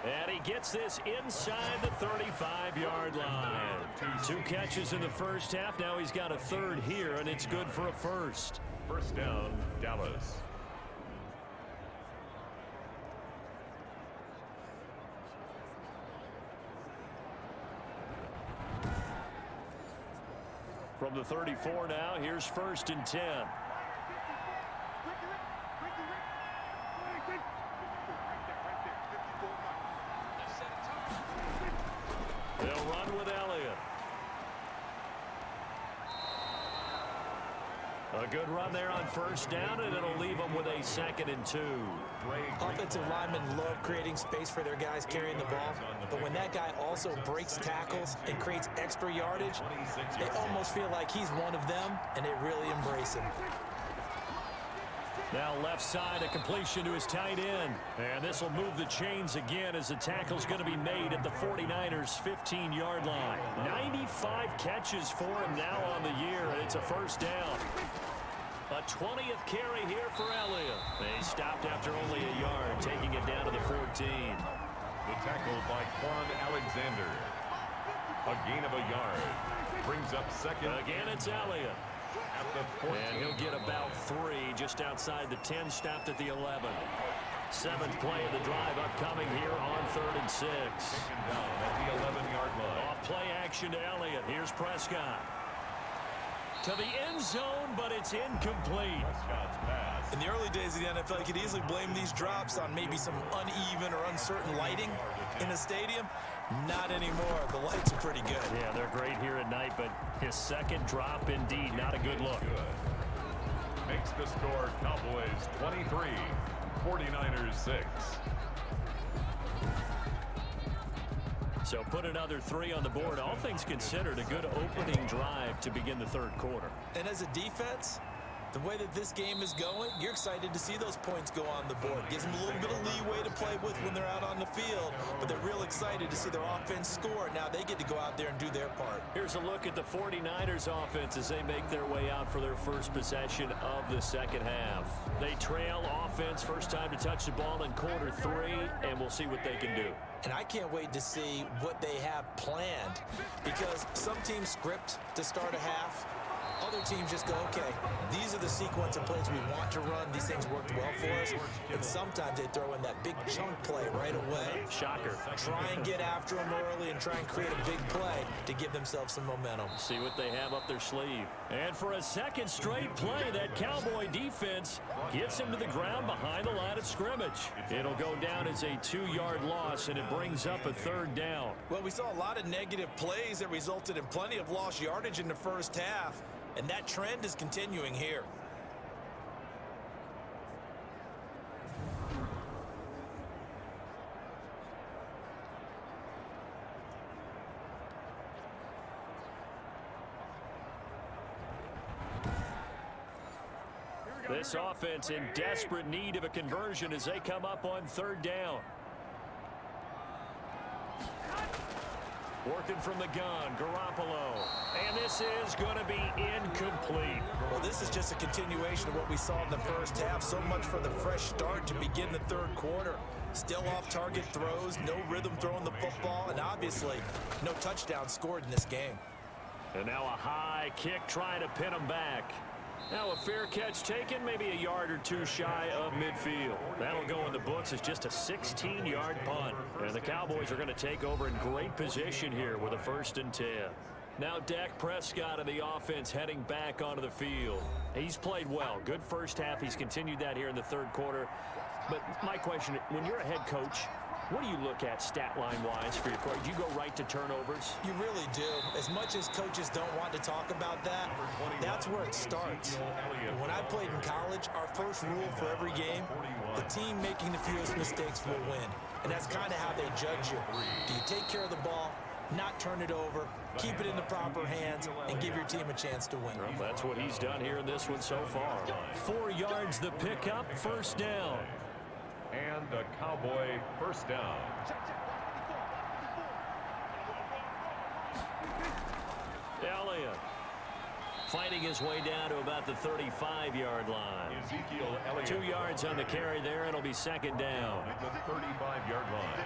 And he gets this inside the 35-yard line. 2 catches in the first half. Now he's got a 3rd here, and it's good for a first. First down, Dallas. From the 34 now, here's 1st and 10. They'll run with Elliott. A good run there on first down, and it'll leave them with a 2nd and 2. Offensive linemen love creating space for their guys carrying the ball, but when that guy also breaks tackles and creates extra yardage, they almost feel like he's one of them, and they really embrace him. Now left side, a completion to his tight end. And this will move the chains again as the tackle's going to be made at the 49ers' 15-yard line. 95 catches for him now on the year, and it's a first down. A 20th carry here for Elliott. They stopped after only a yard, taking it down to the 14. The tackle by Quan Alexander. A gain of a yard. Brings up 2nd. Again, it's Elliott. And he'll get about 3 just outside the 10, stopped at the 11. 7th play of the drive upcoming here on 3rd and 6. Taken down at the 11-yard line. Off play action to Elliott. Here's Prescott. To the end zone, but it's incomplete. Prescott's pass. In the early days of the NFL, you could easily blame these drops on maybe some uneven or uncertain lighting in the stadium. Not anymore. The lights are pretty good. Yeah, they're great here at night, but his 2nd drop, indeed, not a good look. Good. Makes the score Cowboys 23, 49ers 6. So put another 3 on the board. All things considered, a good opening drive to begin the 3rd quarter. And as a defense, the way that this game is going, you're excited to see those points go on the board. Gives them a little bit of leeway to play with when they're out on the field, but they're real excited to see their offense score. Now they get to go out there and do their part. Here's a look at the 49ers offense as they make their way out for their first possession of the 2nd half. They trail offense, first time to touch the ball in quarter 3, and we'll see what they can do. And I can't wait to see what they have planned, because some teams script to start a half. Other teams just go, okay, these are the sequence of plays we want to run. These things worked well for us. And sometimes they throw in that big chunk play right away. Shocker. Try and get after them early and try and create a big play to give themselves some momentum. See what they have up their sleeve. And for a 2nd straight play, that Cowboy defense gets him to the ground behind the line of scrimmage. It'll go down as a 2-yard loss, and it brings up a 3rd down. Well, we saw a lot of negative plays that resulted in plenty of lost yardage in the first half. And that trend is continuing here. This offense in desperate need of a conversion as they come up on 3rd down. Working from the gun, Garoppolo. And this is going to be incomplete. Well, this is just a continuation of what we saw in the first half. So much for the fresh start to begin the 3rd quarter. Still off-target throws, no rhythm throwing the football, and obviously no touchdown scored in this game. And now a high kick trying to pin him back. Now a fair catch taken, maybe a yard or two shy of midfield. That'll go in the books as just a 16-yard punt. And the Cowboys are going to take over in great position here with a 1st and 10. Now Dak Prescott of the offense heading back onto the field. He's played well. Good first half. He's continued that here in the 3rd quarter. But my question, when you're a head coach, what do you look at stat line-wise for your coach? Do you go right to turnovers? You really do. As much as coaches don't want to talk about that, that's where it starts. When I played in college, our first rule for every game, the team making the fewest mistakes will win. And that's kind of how they judge you. Do you take care of the ball, not turn it over, keep it in the proper hands, and give your team a chance to win? Well, that's what he's done here in this one so far. 4 yards the pickup, 1st down. And a Cowboy 1st down. Elliott fighting his way down to about the 35-yard line. Ezekiel Elliott. 2 yards on the carry there, and it'll be 2nd down. At the 35-yard line.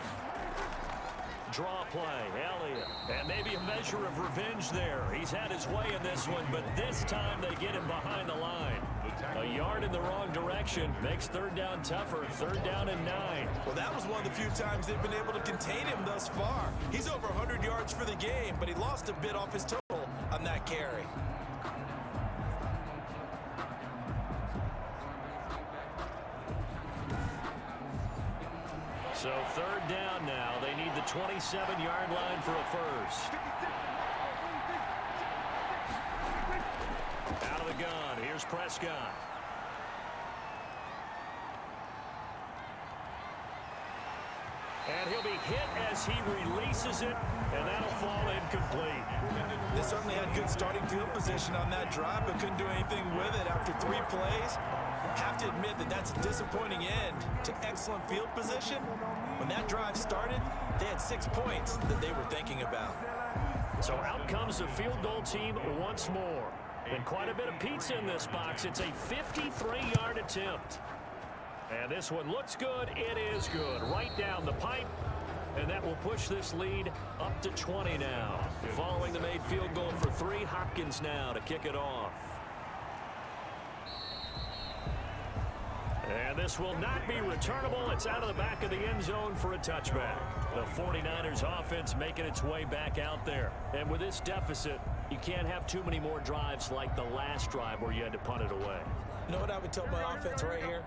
Draw play, Elliott. And maybe a measure of revenge there. He's had his way in this one, but this time they get him behind the line. A yard in the wrong direction makes 3rd down tougher. 3rd down and 9. Well, that was one of the few times they've been able to contain him thus far. He's over 100 yards for the game, but he lost a bit off his total on that carry. So 3rd down now. They need the 27-yard line for a 1st. Out of the gun. Here's Prescott. And he'll be hit as he releases it, and that'll fall incomplete. They certainly had good starting field position on that drive, but couldn't do anything with it after 3 plays. Have to admit that that's a disappointing end to excellent field position. When that drive started, they had 6 points that they were thinking about. So out comes the field goal team once more. And quite a bit of pizza in this box. It's a 53-yard attempt. And this one looks good. It is good. Right down the pipe. And that will push this lead up to 20 now. Following the made field goal for 3, Hopkins now to kick it off. And this will not be returnable. It's out of the back of the end zone for a touchback. The 49ers offense making its way back out there. And with this deficit, you can't have too many more drives like the last drive where you had to punt it away. You know what I would tell my offense right here?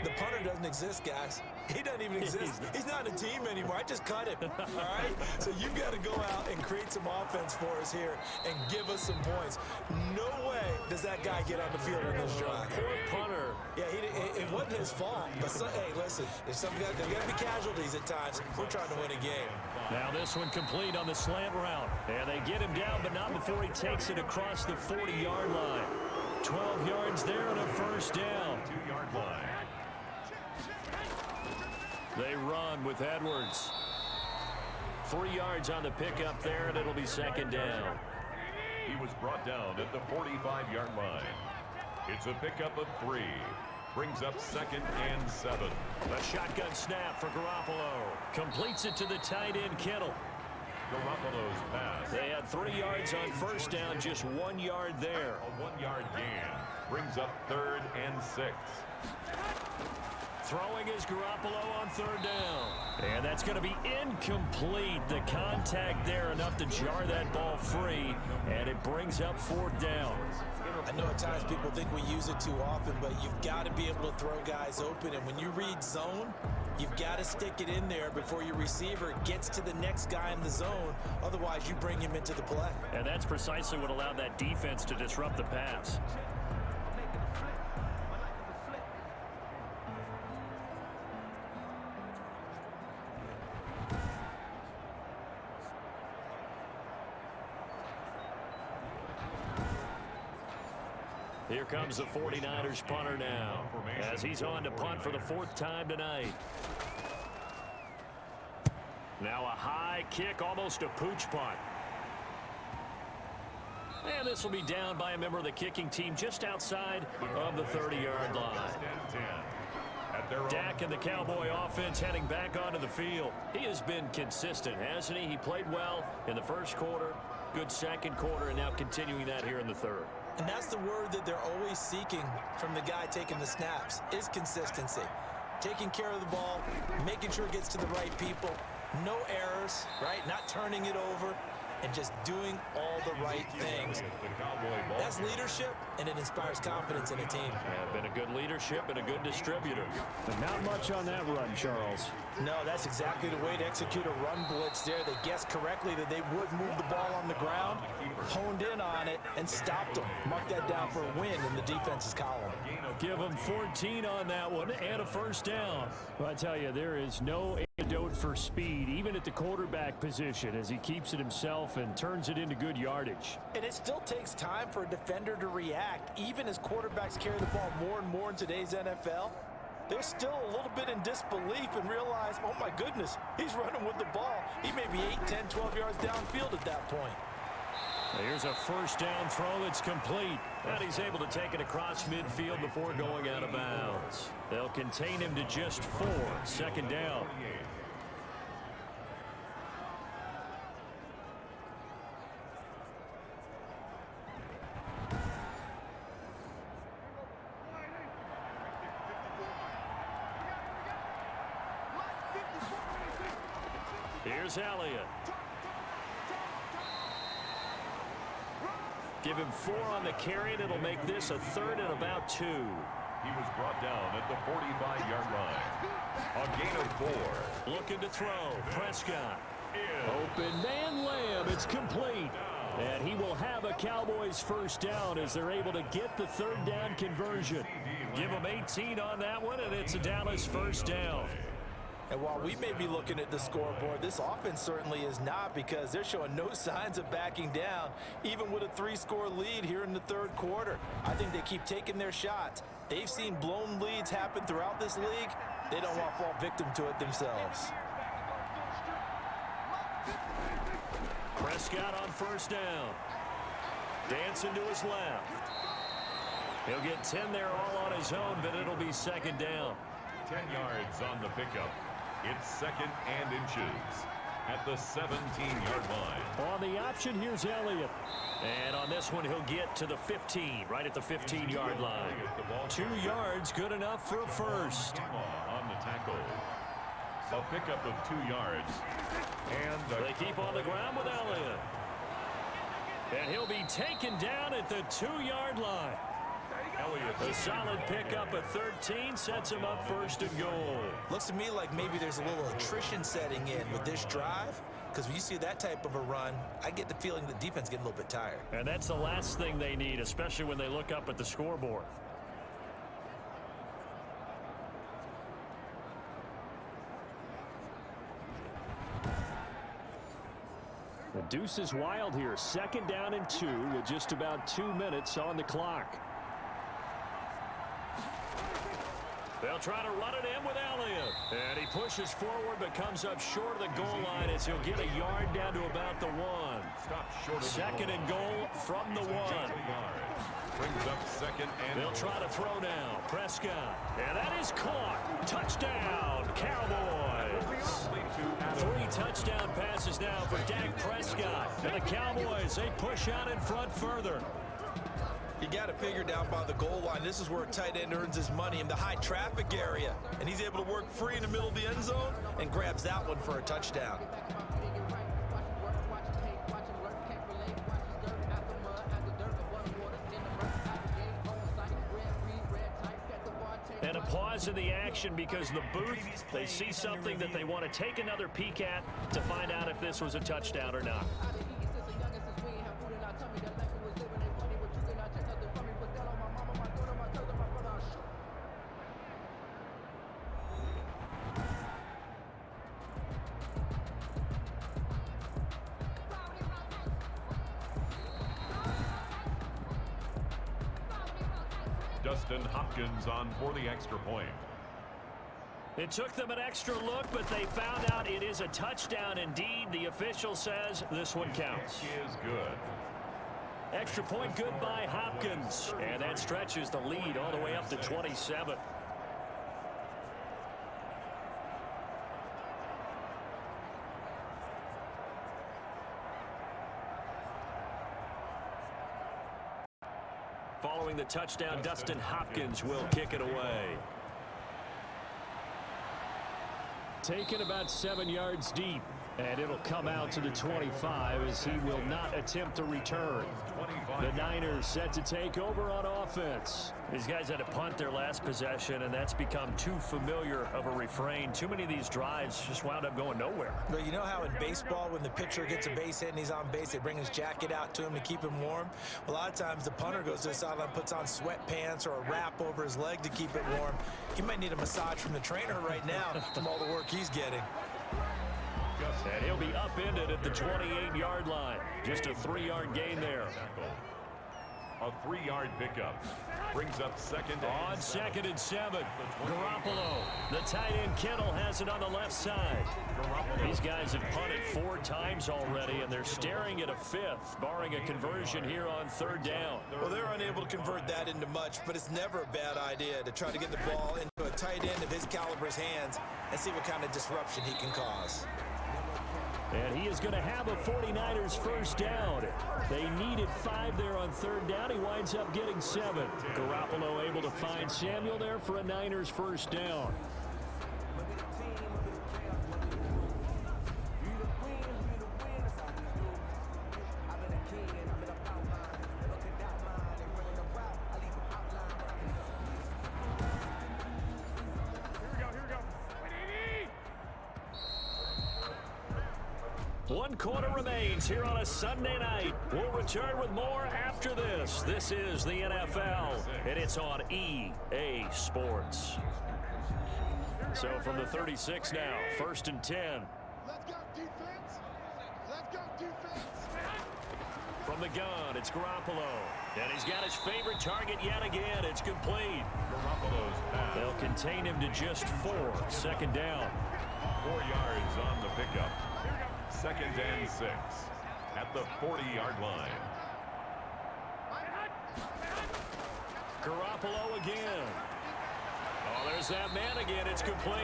The punter doesn't exist, guys. He doesn't even exist. He's not a team anymore. I just cut him, all right? So you've got to go out and create some offense for us here and give us some points. No way does that guy get on the field in this drive. Poor punter. Yeah, it wasn't his fault. But hey, listen, there's got to be casualties at times. We're trying to win a game. Now this one complete on the slant route. And they get him down, but not before he takes it across the 40-yard line. 12 yards there and a 1st down. 2-yard line. They run with Edwards. 3 yards on the pickup there, and it'll be 2nd down. He was brought down at the 45-yard line. It's a pickup of 3. Brings up 2nd and 7. A shotgun snap for Garoppolo. Completes it to the tight end, Kittle. Garoppolo's pass. They had 3 yards on 1st down, just 1 yard there. A 1-yard gain. Brings up 3rd and 6. Throwing is Garoppolo on 3rd down. And that's going to be incomplete. The contact there enough to jar that ball free. And it brings up 4th down. I know at times people think we use it too often, but you've got to be able to throw guys open. And when you read zone, you've got to stick it in there before your receiver gets to the next guy in the zone. Otherwise, you bring him into the play. And that's precisely what allowed that defense to disrupt the pass. Here comes the 49ers punter now, as he's on to punt for the 4th time tonight. Now a high kick, almost a pooch punt. And this will be down by a member of the kicking team just outside of the 30-yard line. Dak and the Cowboy offense heading back onto the field. He has been consistent, hasn't he? He played well in the 1st quarter, good 2nd quarter, and now continuing that here in the 3rd. And that's the word that they're always seeking from the guy taking the snaps, is consistency. Taking care of the ball, making sure it gets to the right people, no errors, right? Not turning it over, and just doing all the right things. That's leadership, and it inspires confidence in a team. Yeah, been a good leadership and a good distributor. But not much on that run, Charles. No, that's exactly the way to execute a run blitz there. They guessed correctly that they would move the ball on the ground, honed in on it, and stopped them. Mark that down for a win in the defense's column. Give them 14 on that one and a first down. Well, I tell you, there is no antidote for speed, even at the quarterback position, as he keeps it himself and turns it into good yardage. And it still takes time for a defender to react, even as quarterbacks carry the ball more and more in today's NFL. They're still a little bit in disbelief and realize, oh my goodness, he's running with the ball. He may be 8, 10, 12 yards downfield at that point. Here's a first down throw that's complete. And he's able to take it across midfield before going out of bounds. They'll contain him to just 4. Second down. Here's Elliott. Give him 4 on the carry, and it'll make this a 3rd and about 2. He was brought down at the 45-yard line. A gain of 4. Looking to throw. Prescott. Open man layup. It's complete. And he will have a Cowboys first down as they're able to get the 3rd down conversion. Give him 18 on that one, and it's a Dallas first down. And while we may be looking at the scoreboard, this offense certainly is not, because they're showing no signs of backing down, even with a 3-score lead here in the 3rd quarter. I think they keep taking their shots. They've seen blown leads happen throughout this league. They don't want to fall victim to it themselves. Prescott on first down. Dancing to his left. He'll get 10 there all on his own, but it'll be second down. 10 yards on the pickup. It's 2nd and inches at the 17-yard line. On the option, here's Elliott. And on this one, he'll get to the 15, right at the 15-yard line. 2 yards, good enough for a first. On the tackle. A pickup of 2 yards. And they keep on the ground with Elliott. And he'll be taken down at the 2-yard line. A solid pickup of 13 sets him up 1st and goal. Looks to me like maybe there's a little attrition setting in with this drive, because when you see that type of a run, I get the feeling the defense getting a little bit tired. And that's the last thing they need, especially when they look up at the scoreboard. The deuce is wild here. 2nd down and 2 with just about 2 minutes on the clock. They'll try to run it in with Elliott. And he pushes forward but comes up short of the goal line as he'll get a yard down to about the 1. Second and goal from the 1. Brings up 2nd and They'll try to throw now. Prescott. And that is caught. Touchdown, Cowboys. 3 touchdown passes now for Dak Prescott. And the Cowboys, they push out in front further. You got to figure down by the goal line. This is where a tight end earns his money, in the high traffic area. And he's able to work free in the middle of the end zone and grabs that one for a touchdown. And a pause in the action because the booth, they see something that they want to take another peek at to find out if this was a touchdown or not. Dustin Hopkins on for the extra point. It took them an extra look, but they found out it is a touchdown indeed. The official says this one counts. Is good. Extra point good by Hopkins. And that stretches the lead all the way up to 27. Following the touchdown, Dustin Hopkins will kick it away. Taken about 7 yards deep. And it'll come out to the 25 as he will not attempt to return. The Niners set to take over on offense. These guys had to punt their last possession, and that's become too familiar of a refrain. Too many of these drives just wound up going nowhere. But you know how in baseball, when the pitcher gets a base hit and he's on base, they bring his jacket out to him to keep him warm? A lot of times the punter goes to the sideline, puts on sweatpants or a wrap over his leg to keep it warm. He might need a massage from the trainer right now from all the work he's getting. And he'll be upended at the 28-yard line. Just a 3-yard gain there. A 3-yard pickup brings up second On 2nd and 7. Garoppolo. The tight end Kittle has it on the left side. These guys have punted 4 times already, and they're staring at a 5th, barring a conversion here on 3rd down. Well, they're unable to convert that into much, but it's never a bad idea to try to get the ball into a tight end of his caliber's hands and see what kind of disruption he can cause. And he is going to have a 49ers first down. They needed 5 there on 3rd down. He winds up getting 7. Garoppolo able to find Samuel there for a Niners first down. One quarter remains here on a Sunday night. We'll return with more after this. This is the NFL, and it's on EA Sports. So from the 36 now, 1st and 10. Let's go, defense. Let's go, defense. From the gun, it's Garoppolo. And he's got his favorite target yet again. It's complete. Garoppolo's pass. They'll contain him to just 4. 2nd down. 4 yards on the pickup. 2nd and 6 at the 40-yard line. Garoppolo again. Oh, there's that man again. It's complete.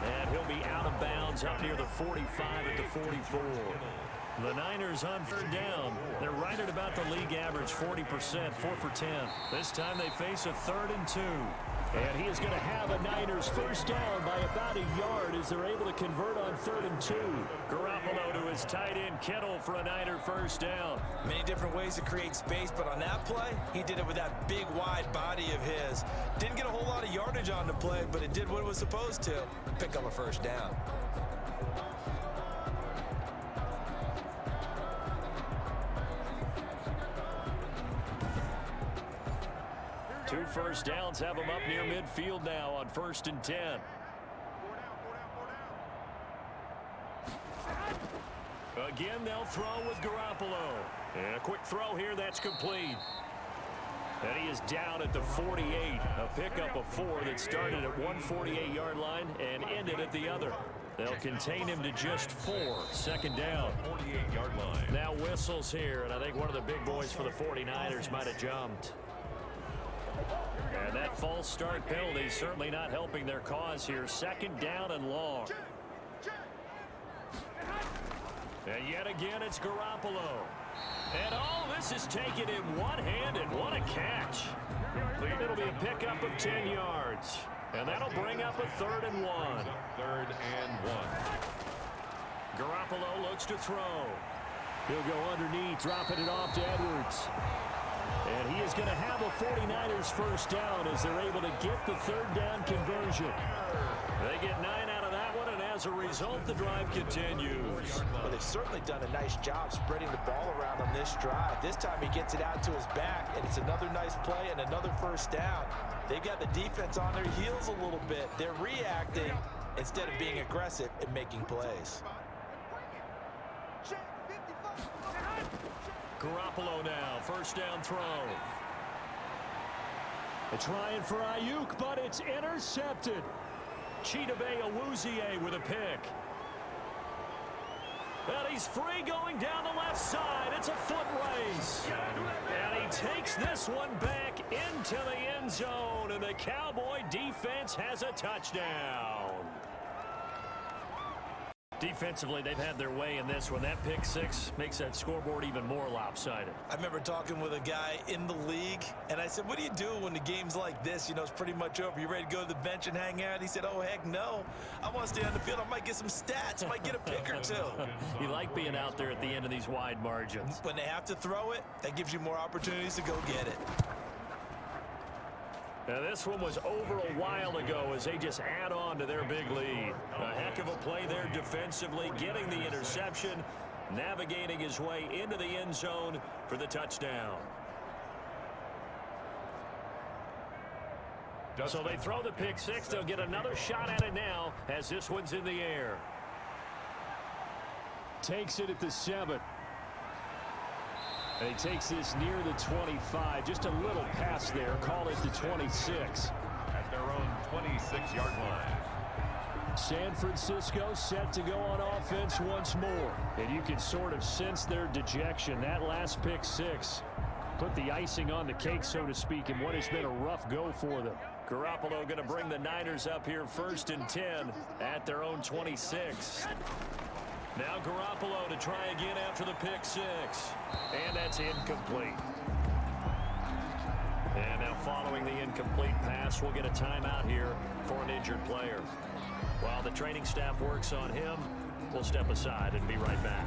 And he'll be out of bounds up near the 45 at the 44. The Niners on 3rd down. They're right at about the league average, 40%, 4 for 10. This time they face a 3rd and 2. And he is going to have a Niners first down by about a yard as they're able to convert on 3rd and 2. Garoppolo to his tight end Kittle for a Niner first down. Many different ways to create space, but on that play, he did it with that big, wide body of his. Didn't get a whole lot of yardage on the play, but it did what it was supposed to. Pick up a first down. Two first downs have them up near midfield now on 1st and 10. Again, they'll throw with Garoppolo. And a quick throw here, that's complete. And he is down at the 48. A pickup of 4 that started at one 48-yard line and ended at the other. They'll contain him to just 4. 2nd down. 48-yard line. Now whistles here, and I think one of the big boys for the 49ers might have jumped. And that false start penalty certainly not helping their cause here. 2nd down and long. And yet again, it's Garoppolo. And all this is taken in one-handed. What a catch. It'll be a pickup of 10 yards. And that'll bring up a 3rd and 1. 3rd and 1. Garoppolo looks to throw. He'll go underneath, dropping it off to Edwards. And he is going to have a 49ers first down as they're able to get the 3rd down conversion. They get 9 out of that one, and as a result, the drive continues. Well, they've certainly done a nice job spreading the ball around on this drive. This time he gets it out to his back, and it's another nice play and another first down. They've got the defense on their heels a little bit. They're reacting instead of being aggressive and making plays. Garoppolo now, first down throw. They're trying for Ayuk, but it's intercepted. Chidobe Awuzie with a pick. And he's free going down the left side. It's a foot race. And he takes this one back into the end zone, and the Cowboy defense has a touchdown. Defensively, they've had their way in this one. That pick six makes that scoreboard even more lopsided. I remember talking with a guy in the league, and I said, what do you do when the game's like this? You know, it's pretty much over. You ready to go to the bench and hang out? He said, oh, heck no. I want to stay on the field. I might get some stats. I might get a pick or two. You like being out there at the end of these wide margins. When they have to throw it, that gives you more opportunities to go get it. Now, this one was over a while ago as they just add on to their big lead. A heck of a play there defensively, getting the interception, navigating his way into the end zone for the touchdown. So they throw the pick six. They'll get another shot at it now as this one's in the air. Takes it at the 7. And he takes this near the 25. Just a little pass there. Call it the 26. At their own 26-yard line. San Francisco set to go on offense once more. And you can sort of sense their dejection. That last pick six put the icing on the cake, so to speak, in what has been a rough go for them. Garoppolo going to bring the Niners up here 1st and 10 at their own 26. Now Garoppolo to try again after the pick six. And that's incomplete. And now following the incomplete pass, we'll get a timeout here for an injured player. While the training staff works on him, we'll step aside and be right back.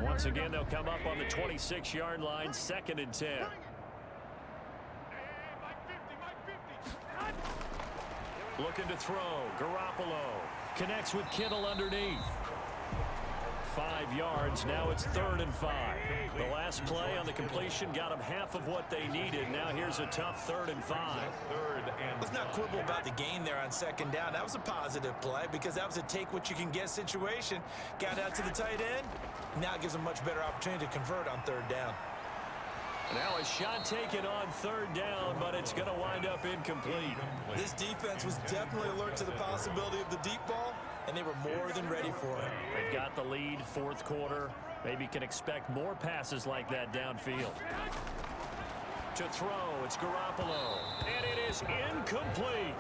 Once again, they'll come up on the 26-yard line, 2nd and 10. Looking to throw. Garoppolo connects with Kittle underneath. 5 yards. Now it's 3rd and 5. The last play on the completion got them half of what they needed. Now here's a tough 3rd and 5. Let's not quibble about the gain there on 2nd down. That was a positive play because that was a take-what-you-can-get situation. Got out to the tight end. Now it gives them a much better opportunity to convert on 3rd down. Now a shot taken on 3rd down, but it's going to wind up incomplete. This defense was definitely alert to the possibility of the deep ball, and they were more than ready for it. They've got the lead, 4th quarter. Maybe can expect more passes like that downfield. To throw, it's Garoppolo, and it is incomplete.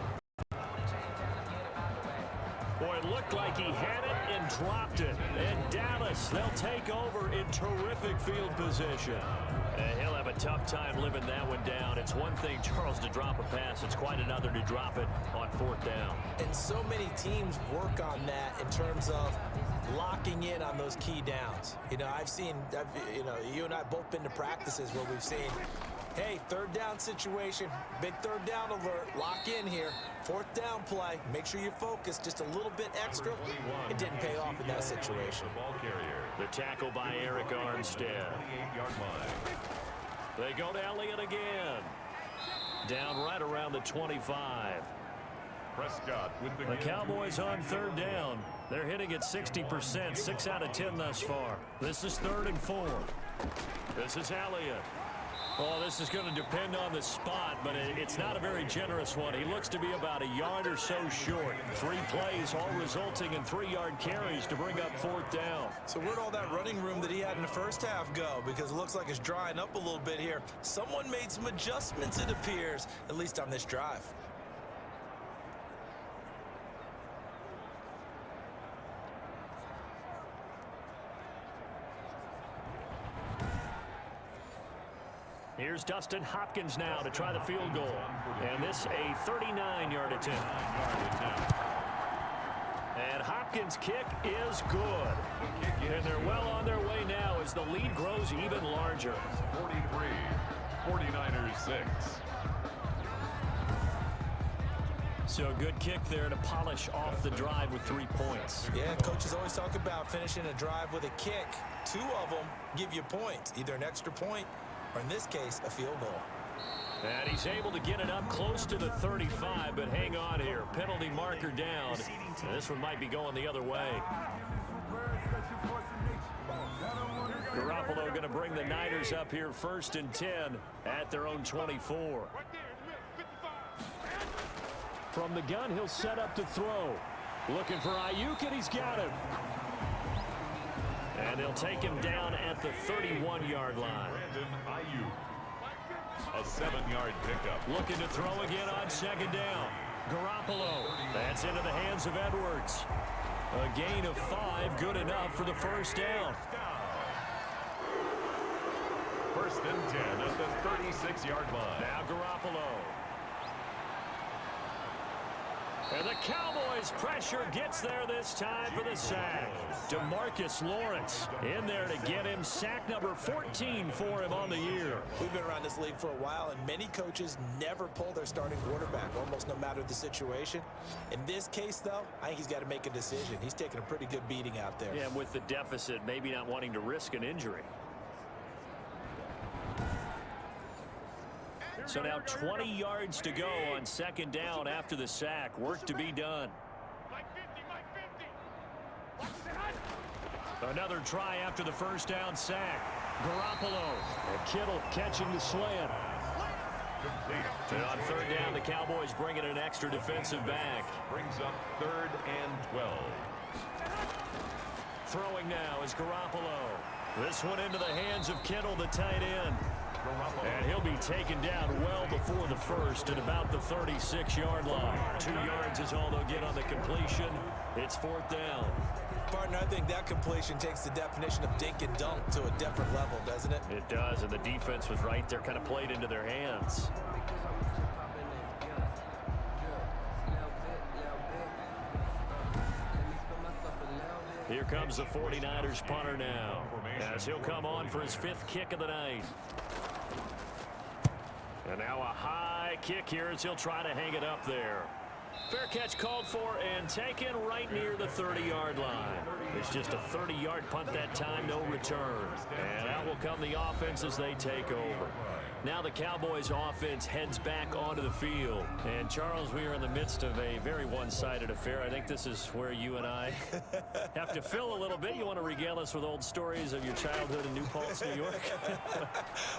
Boy, it looked like he had it and dropped it. And Dallas, they'll take over in terrific field position. And he'll have a tough time living that one down. It's one thing, Charles, to drop a pass. It's quite another to drop it on 4th down. And so many teams work on that in terms of locking in on those key downs. You know, you and I both been to practices where we've seen, hey, 3rd down situation, big 3rd down alert, lock in here. 4th down play, make sure you focus just a little bit extra. It didn't pay off in that situation. The tackle by Eric Armstead. They go to Elliott again. Down right around the 25. Prescott with the Cowboys on 3rd down. They're hitting at 60%, 6 out of 10 thus far. This is 3rd and 4. This is Elliott. Oh, this is going to depend on the spot, but it's not a very generous one. He looks to be about a yard or so short. 3 plays, all resulting in 3-yard carries to bring up 4th down. So where'd all that running room that he had in the first half go? Because it looks like it's drying up a little bit here. Someone made some adjustments, it appears, at least on this drive. Here's Dustin Hopkins now to try the field goal. And this a 39-yard attempt. And Hopkins' kick is good. And they're well on their way now as the lead grows even larger. 43, 49ers 6. So a good kick there to polish off the drive with 3 points. Yeah, coaches always talk about finishing a drive with a kick. 2 of them give you points, either an extra point or in this case, a field goal. And he's able to get it up close to the 35, but hang on here. Penalty marker down. And this one might be going the other way. Garoppolo going to bring the Niners up here 1st and 10 at their own 24. From the gun, he'll set up to throw. Looking for Ayuk, and he's got him. And they'll take him down at the 31-yard line. A 7-yard pickup. Looking to throw again on second down. Garoppolo. That's into the hands of Edwards. A gain of 5, good enough for the first down. First and 10 at the 36-yard line. Now Garoppolo. And the Cowboys pressure gets there this time for the sack. DeMarcus Lawrence in there to get him sack number 14 for him on the year. We've been around this league for a while, and many coaches never pull their starting quarterback, almost no matter the situation. In this case, though, I think he's got to make a decision. He's taking a pretty good beating out there. Yeah, with the deficit, maybe not wanting to risk an injury. So now 20 yards to go on second down after the sack. Work to be done. Another try after the first down sack. Garoppolo and Kittle catching the slant. And on third down, the Cowboys bringing an extra defensive back. Brings up 3rd and 12. Throwing now is Garoppolo. This one into the hands of Kittle, the tight end. And he'll be taken down well before the first at about the 36-yard line. 2 yards is all they'll get on the completion. It's 4th down. Partner, I think that completion takes the definition of dink and dunk to a different level, doesn't it? It does, and the defense was right there, kind of played into their hands. Here comes the 49ers punter now, as he'll come on for his 5th kick of the night. And now a high kick here as he'll try to hang it up there. Fair catch called for and taken right near the 30-yard line. It's just a 30-yard punt that time, no return. And out will come the offense as they take over. Now the Cowboys offense heads back onto the field. And Charles, we are in the midst of a very one-sided affair. I think this is where you and I have to fill a little bit. You want to regale us with old stories of your childhood in New Paltz, New York?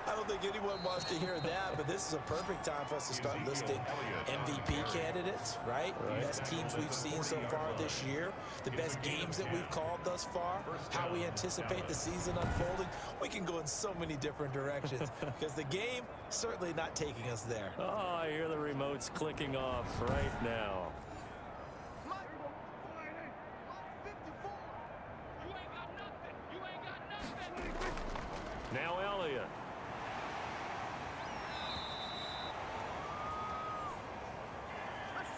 I don't think anyone wants to hear that, but this is a perfect time for us to start listing MVP candidates, right? The best teams we've seen so far this year, the best games that we've called thus far, how we anticipate the season unfolding. We can go in so many different directions because the game certainly not taking us there. Oh, I hear the remotes clicking off right now. Now Elliott.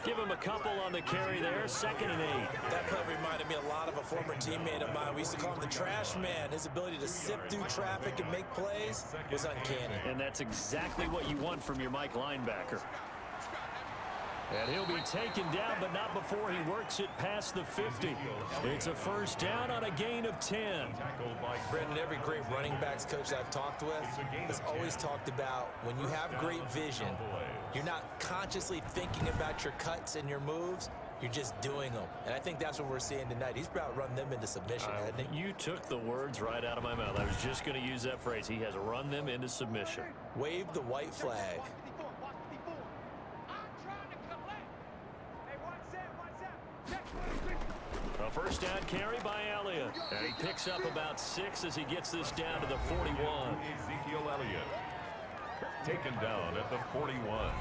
Give him a couple on the carry there. 2nd and 8. That play reminded me a lot of a former teammate of mine. We used to call him the trash man. His ability to sift through traffic and make plays was uncanny. And that's exactly what you want from your Mike linebacker. And he'll be taken down, but not before he works it past the 50. It's a first down on a gain of 10. Brendan, every great running backs coach I've talked with has always talked about when you have great vision, you're not consciously thinking about your cuts and your moves. You're just doing them. And I think that's what we're seeing tonight. He's about to run them into submission, hasn't he? You took the words right out of my mouth. I was just going to use that phrase. He has run them into submission. Wave the white flag. A first down carry by Elliott. And he picks up about 6 as he gets this down to the 41. Ezekiel Elliott taken down at the 41.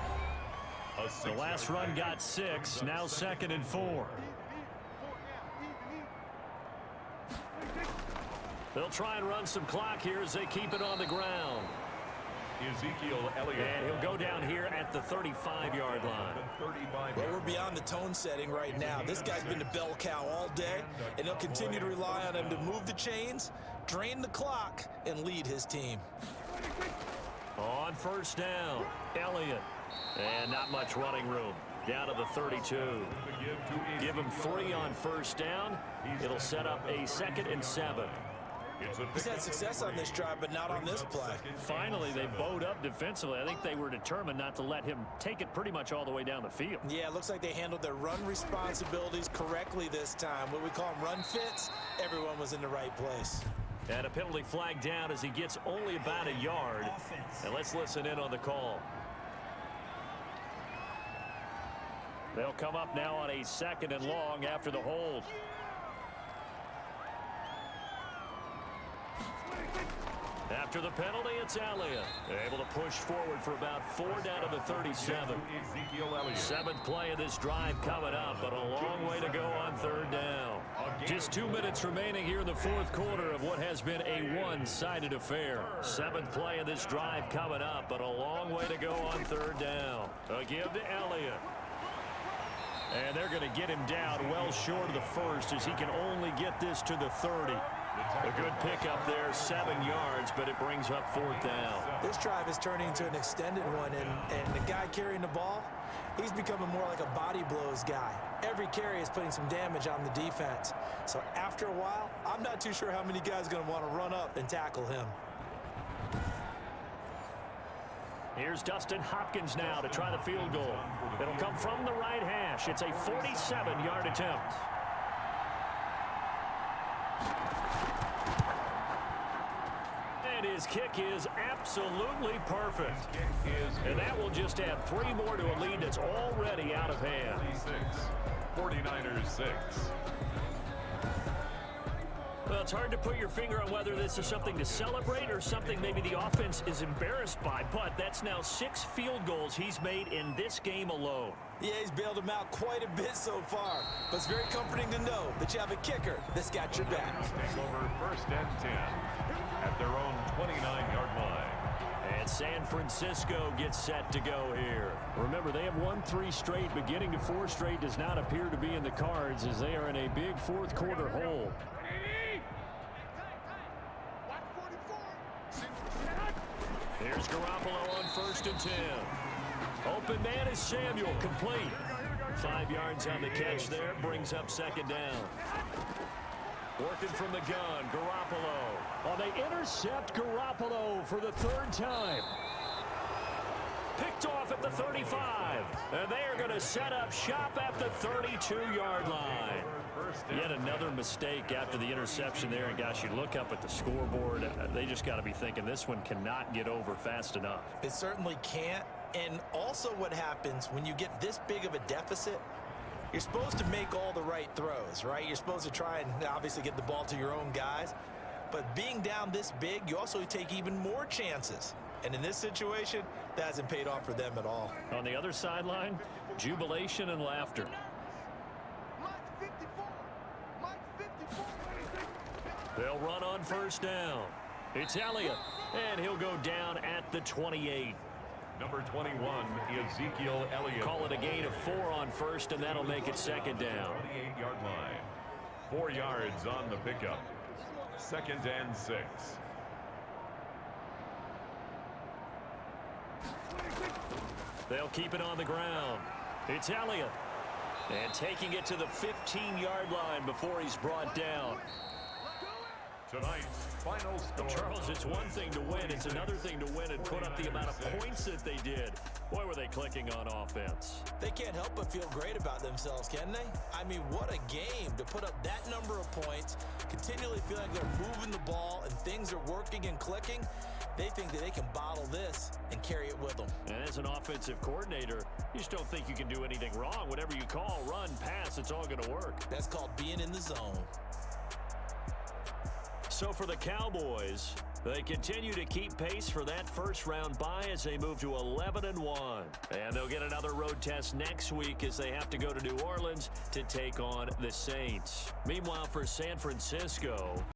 The last run got 6. Now 2nd and 4. They'll try and run some clock here as they keep it on the ground. Ezekiel Elliott. And he'll go down here at the 35-yard line. Well, we're beyond the tone setting right now. This guy's been the bell cow all day, and he'll continue to rely on him to move the chains, drain the clock, and lead his team. On first down, Elliott. And not much running room. Down to the 32. Give him 3 on first down. It'll set up a 2nd and 7. He's had success on this drive, but not on this play. Finally, they bowed up defensively. I think they were determined not to let him take it pretty much all the way down the field. Yeah, it looks like they handled their run responsibilities correctly this time. What we call them run fits, everyone was in the right place. And a penalty flag down as he gets only about a yard. And let's listen in on the call. They'll come up now on a 2nd and long after the hold. After the penalty, it's Elliott. Able to push forward for about 4 down to the 37. Seventh play of this drive coming up, but a long way to go on third down. Just 2 minutes remaining here in the fourth quarter of what has been a one-sided affair. Seventh play of this drive coming up, but a long way to go on third down. A give to Elliott. And they're going to get him down well short of the first as he can only get this to the 30. A good pickup there, 7 yards, but it brings up fourth down. This drive is turning into an extended one, and the guy carrying the ball, he's becoming more like a body blows guy. Every carry is putting some damage on the defense. So after a while, I'm not too sure how many guys are going to want to run up and tackle him. Here's Dustin Hopkins now to try the field goal. It'll come from the right hash. It's a 47-yard attempt. And his kick is absolutely perfect. And that will just add 3 more to a lead that's already out of hand. 49ers 6. Well, it's hard to put your finger on whether this is something to celebrate or something maybe the offense is embarrassed by, but that's now 6 field goals he's made in this game alone. Yeah, he's bailed him out quite a bit so far, but it's very comforting to know that you have a kicker that's got your back. Over 1st and 10 at their own 29-yard line. And San Francisco gets set to go here. Remember, they have won 3 straight. Beginning to 4 straight does not appear to be in the cards as they are in a big fourth quarter hole. Here's Garoppolo on 1st and 10. Open man is Samuel, complete. 5 yards on the catch there, brings up 2nd down. Working from the gun, Garoppolo. Oh, they intercept Garoppolo for the 3rd time. Picked off at the 35. And they are going to set up shop at the 32-yard line. Yet another mistake after the interception there. And, gosh, you look up at the scoreboard. They just got to be thinking this one cannot get over fast enough. It certainly can't. And also what happens when you get this big of a deficit, you're supposed to make all the right throws, right? You're supposed to try and obviously get the ball to your own guys. But being down this big, you also take even more chances. And in this situation, that hasn't paid off for them at all. On the other sideline, jubilation and laughter. They'll run on 1st down. It's Elliott, and he'll go down at the 28. Number 21, Ezekiel Elliott. Call it a gain of 4 on 1st, and that'll make it 2nd down. 28-yard line. 4 yards on the pickup. 2nd and 6. They'll keep it on the ground. It's Elliott. And taking it to the 15-yard line before he's brought down. Tonight's final score. Charles, it's one thing to win. It's another thing to win and put up the amount of points that they did. Boy, were they clicking on offense. They can't help but feel great about themselves, can they? I mean, what a game to put up that number of points, continually feeling like they're moving the ball and things are working and clicking. They think that they can bottle this and carry it with them. And as an offensive coordinator, you just don't think you can do anything wrong. Whatever you call, run, pass, it's all going to work. That's called being in the zone. So for the Cowboys, they continue to keep pace for that first-round bye as they move to 11-1. And they'll get another road test next week as they have to go to New Orleans to take on the Saints. Meanwhile, for San Francisco,